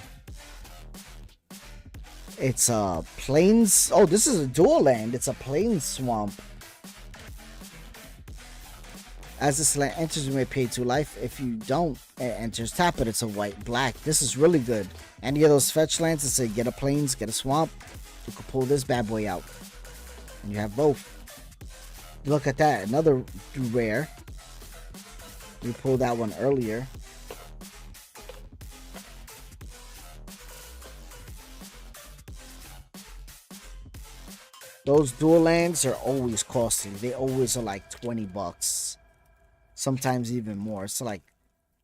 It's a plains... Oh, this is a dual land. It's a plains swamp. As this land enters, you may pay 2 life. If you don't, it enters. Tap it. It's a white black. This is really good. Any of those fetch lands that say get a plains, get a swamp, you can pull this bad boy out, and you have both. Look at that, another rare. We pulled that one earlier. Those dual lands are always costly. They always are like 20 bucks. Sometimes even more. So like,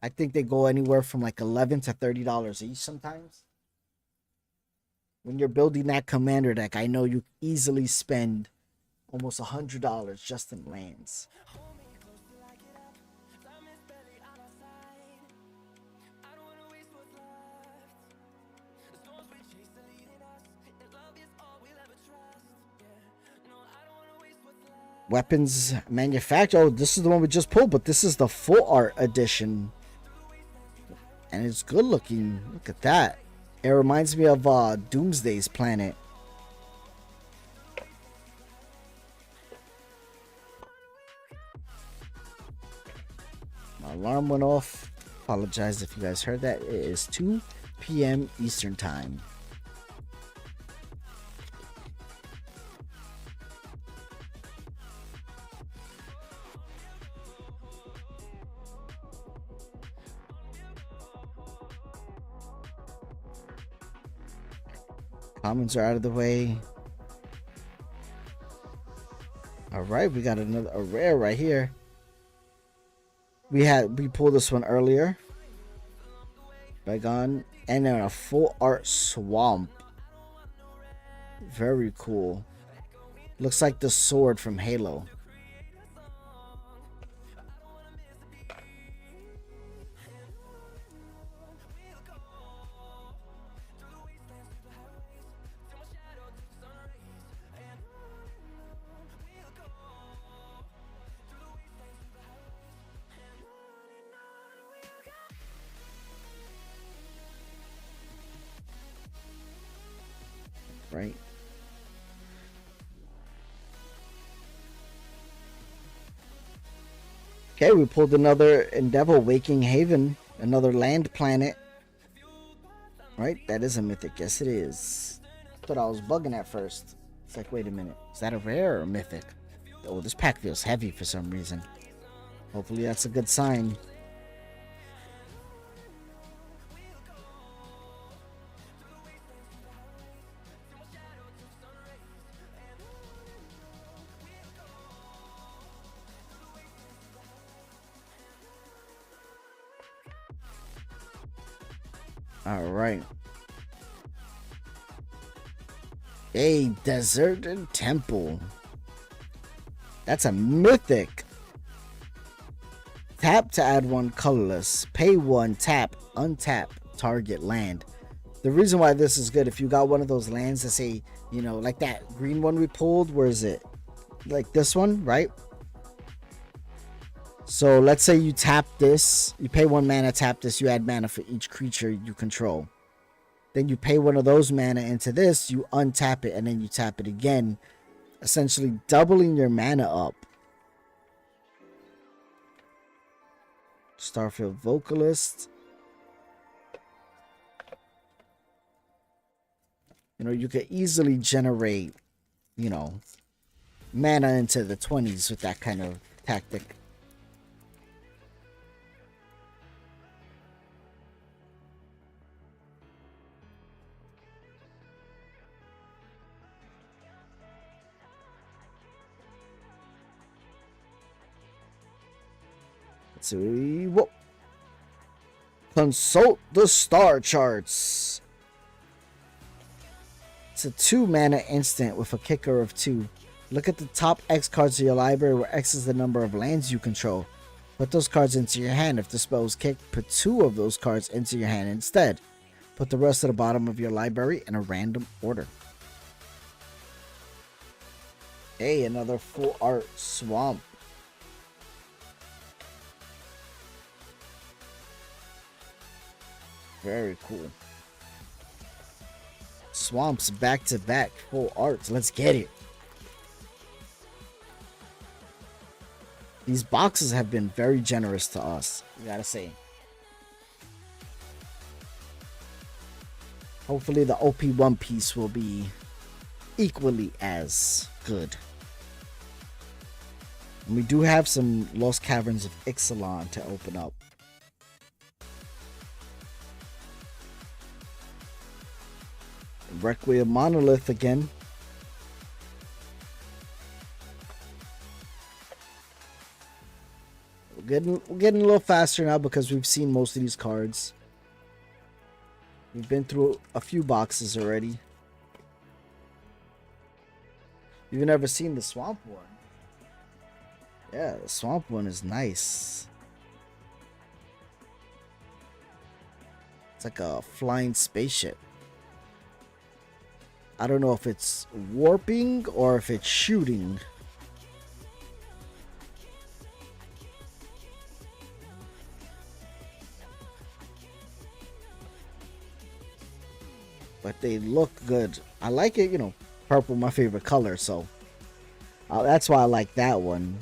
I think they go anywhere from like $11 to $30 each sometimes. When you're building that commander deck, I know you easily spend almost $100 just in lands. Weapons manufacturer. Oh, this is the one we just pulled, but this is the full art edition. And it's good looking. Look at that. It reminds me of Doomsday's planet. My alarm went off. Apologize if you guys heard that. It is 2 p.m. Eastern time. Commons are out of the way. All right, we got a rare right here. We pulled this one earlier. Bygone, and then a full art swamp. Very cool. Looks like the sword from Halo. Right. Okay, we pulled another Endeavor Waking Haven, another land planet. Right, that is a mythic. Yes, it is. Thought I was bugging at first. It's like, wait a minute, is that a rare or a mythic? Oh, this pack feels heavy for some reason. Hopefully that's a good sign. All right. A deserted temple. That's a mythic. Tap to add 1 colorless. Pay 1, tap, untap, target land. The reason why this is good, if you got one of those lands that say, you know, like that green one we pulled, where is it? Like this one, right? So let's say you tap this, you pay 1 mana, tap this, you add mana for each creature you control. Then you pay 1 of those mana into this, you untap it, and then you tap it again, essentially doubling your mana up. Starfield Vocalist. You know, you could easily generate, you know, mana into the 20s with that kind of tactic. Let's see. Whoa. Consult the star charts. It's a 2 mana instant with a kicker of 2. Look at the top X cards of your library, where X is the number of lands you control. Put those cards into your hand. If the spell is kicked, put 2 of those cards into your hand instead. Put the rest at the bottom of your library in a random order. Hey, another full art swamp. Very cool. Swamps back to back, full arts. Let's get it. These boxes have been very generous to us, I gotta say. Hopefully the OP One Piece will be equally as good. And we do have some Lost Caverns of Ixalan to open up. Requiem Monolith again. We're getting a little faster now because we've seen most of these cards. We've been through a few boxes already. You've never seen the Swamp one. Yeah, the Swamp one is nice. It's like a flying spaceship. I don't know if it's warping or if it's shooting. But they look good. I like it, you know, purple my favorite color, so that's why I like that one.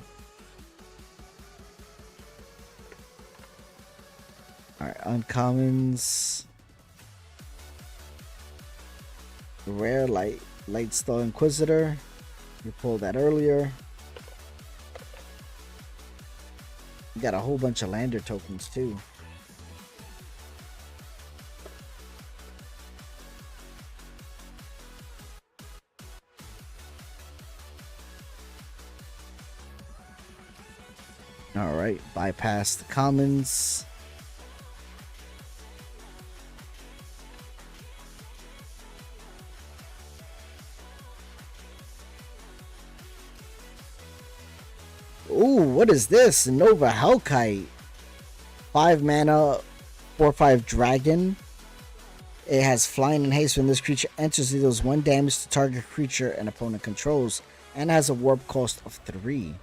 Alright, uncommons. Rare light Star Inquisitor. We pulled that earlier. We got a whole bunch of lander tokens too. Alright, bypass the commons. Ooh, what is this? Nova Hellkite. 5 mana, 4/5 dragon. It has flying and haste when this creature enters. It deals 1 damage to target creature an opponent controls, and has a warp cost of 3.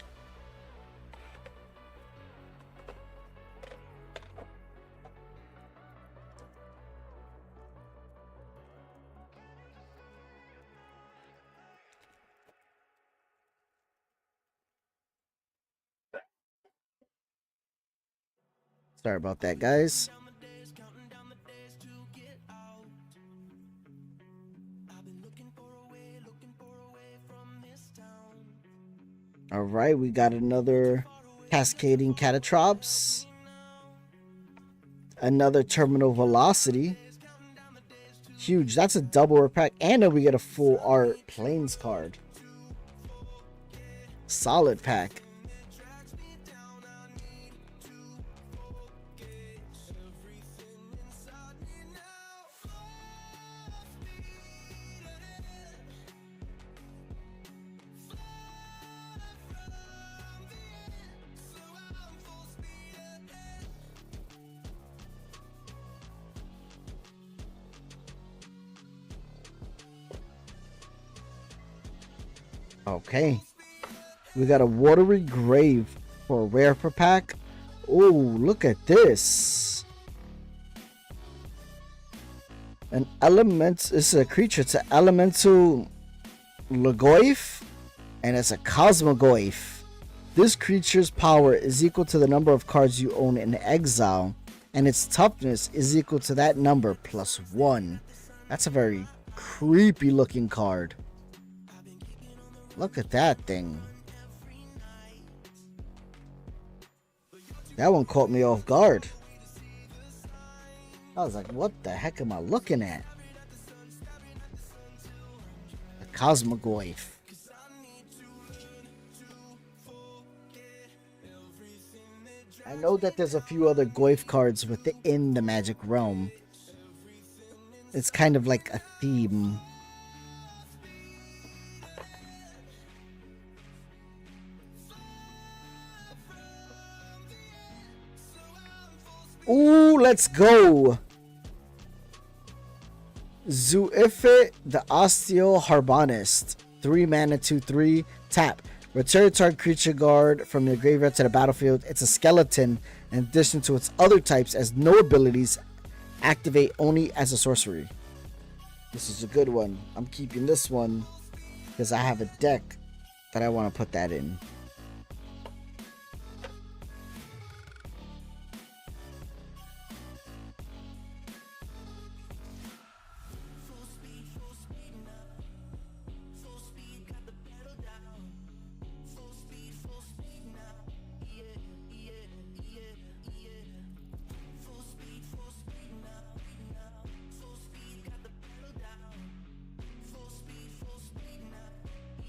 Sorry about that, guys. All right, we got another Cascading Catatrops. Another Terminal Velocity. Huge. That's a double repack. And then we get a full art Plains card. Solid pack. Okay. We got a Watery Grave for a rare per pack. Oh, look at this. An element. This is a creature. It's an elemental Lagoyf. And it's a Cosmogoyf. This creature's power is equal to the number of cards you own in exile. And its toughness is equal to that number plus 1. That's a very creepy looking card. Look at that thing. That one caught me off guard. I was like, what the heck am I looking at? The Cosmogoyf. I know that there's a few other Goyf cards within the Magic realm. It's kind of like a theme. Ooh, let's go. Zuife the Osteo-Harbonist. 3 mana, 2/3. Tap. Return target creature guard from your graveyard to the battlefield. It's a skeleton in addition to its other types as no abilities. Activate only as a sorcery. This is a good one. I'm keeping this one because I have a deck that I want to put that in.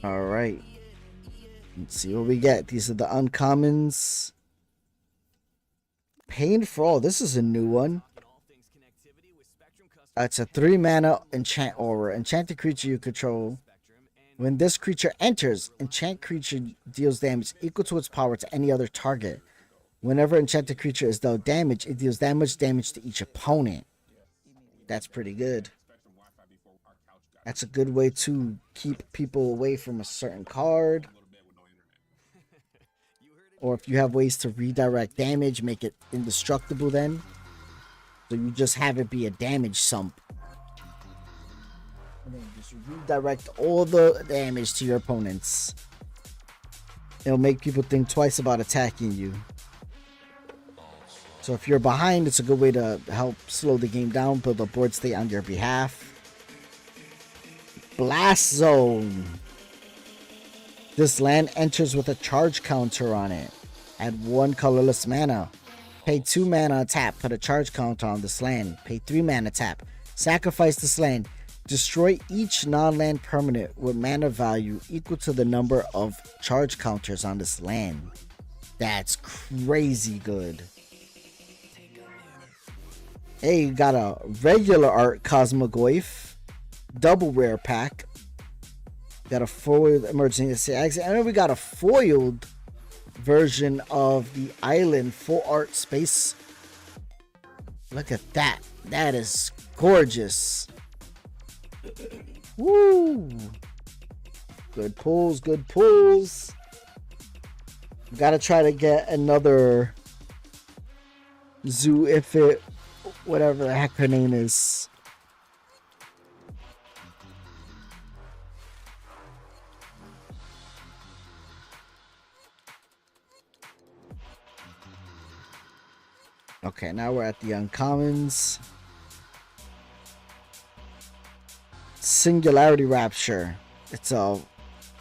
All right. Let's see what we get. These are the uncommons. Pain for All. This is a new one. It's a 3 mana enchant aura. Enchant the creature you control. When this creature enters, enchant creature deals damage equal to its power to any other target. Whenever enchanted creature is dealt damage, it deals damage to each opponent. That's pretty good. That's a good way to keep people away from a certain card. Or if you have ways to redirect damage, make it indestructible then. So you just have it be a damage sump. And then just redirect all the damage to your opponents. It'll make people think twice about attacking you. So if you're behind, it's a good way to help slow the game down, build a board state on your behalf. Blast Zone. This land enters with a charge counter on it. Add 1 colorless mana. Pay 2 mana tap, put a charge counter on this land. Pay 3 mana tap. Sacrifice this land. Destroy each non-land permanent with mana value equal to the number of charge counters on this land. That's crazy good. Hey, you got a regular art Cosmogoyf, double rare pack. Got a foiled emergency exit. And then we got a foiled version of the island full art space. Look at that. That is gorgeous. Woo! Good pulls, good pulls. Gotta try to get another zoo if it, whatever the heck her name is. Okay, now we're at the uncommons. Singularity Rapture. It's a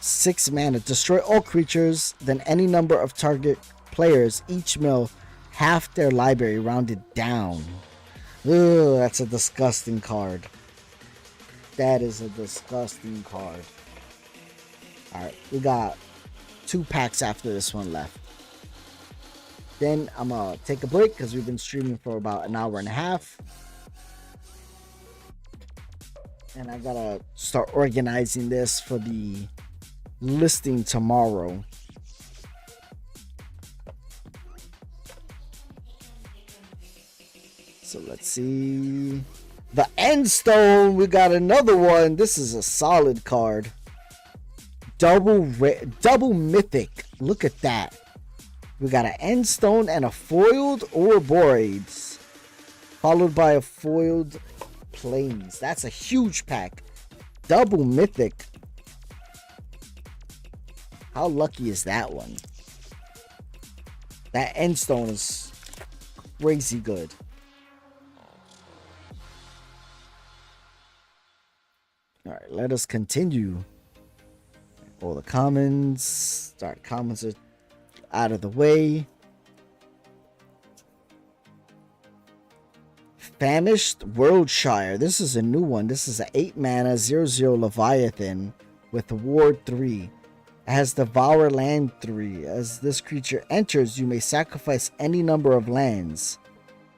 6 mana. Destroy all creatures, then any number of target players each mill half their library rounded down. Ugh, that's a disgusting card. That is a disgusting card. Alright, we got 2 packs after this one left. Then I'm gonna take a break because we've been streaming for about an hour and a half. And I gotta start organizing this for the listing tomorrow. So let's see. The Endstone, we got another one. This is a solid card. Double mythic. Look at that. We got an Endstone and a foiled Ouroboros, followed by a foiled Plains. That's a huge pack. Double mythic. How lucky is that one? That Endstone is crazy good. Alright, let us continue. All the commons. Start commons are out of the way. Famished Worldshire. This is a new one. This is an 8 mana 0/0 Leviathan with Ward 3. It has Devour Land 3. As this creature enters, you may sacrifice any number of lands.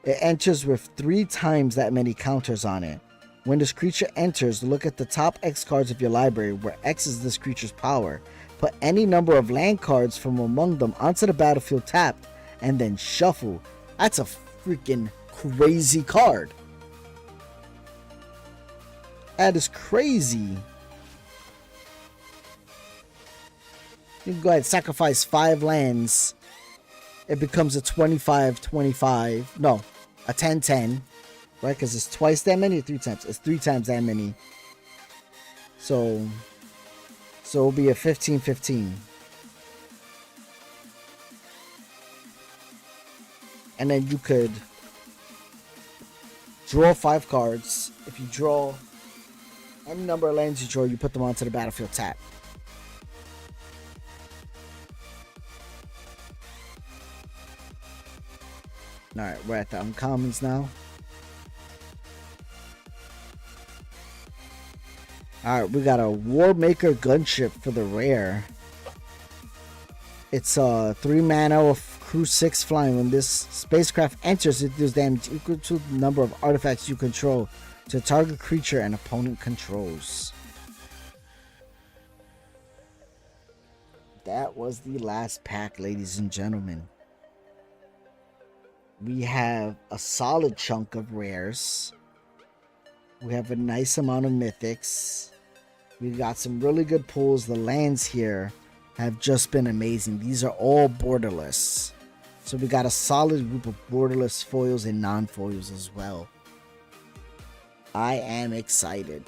It enters with 3 times that many counters on it. When this creature enters, look at the top X cards of your library, where X is this creature's power. Put any number of land cards from among them onto the battlefield tapped, and then shuffle. That's a freaking crazy card. That is crazy. You can go ahead and sacrifice 5 lands. It becomes a 25-25. No, a 10-10. Right? Because it's twice that many or 3 times? It's 3 times that many. So it'll be a 15-15. And then you could draw 5 cards. If you draw any number of lands you draw, you put them onto the battlefield tap. Alright, we're at the uncommons now. Alright, we got a War Maker gunship for the rare. It's 3 mana with crew 6 flying. When this spacecraft enters, it deals damage equal to the number of artifacts you control to a target creature an opponent controls. That was the last pack, ladies and gentlemen. We have a solid chunk of rares. We have a nice amount of mythics. We got some really good pulls. The lands here have just been amazing. These are all borderless. So we got a solid group of borderless foils and non-foils as well. I am excited.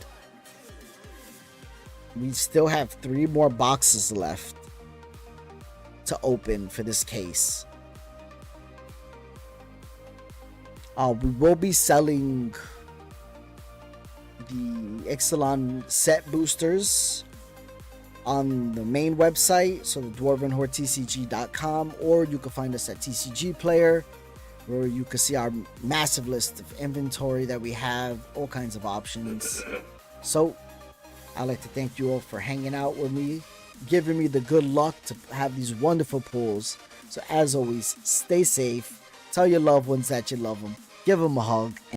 We still have 3 more boxes left to open for this case. We will be selling the Ixalan set boosters on the main website, so the dwarvenhortcg.com, or you can find us at TCG Player, where you can see our massive list of inventory that we have, all kinds of options. So I'd like to thank you all for hanging out with me, giving me the good luck to have these wonderful pulls. So as always, stay safe, tell your loved ones that you love them, give them a hug.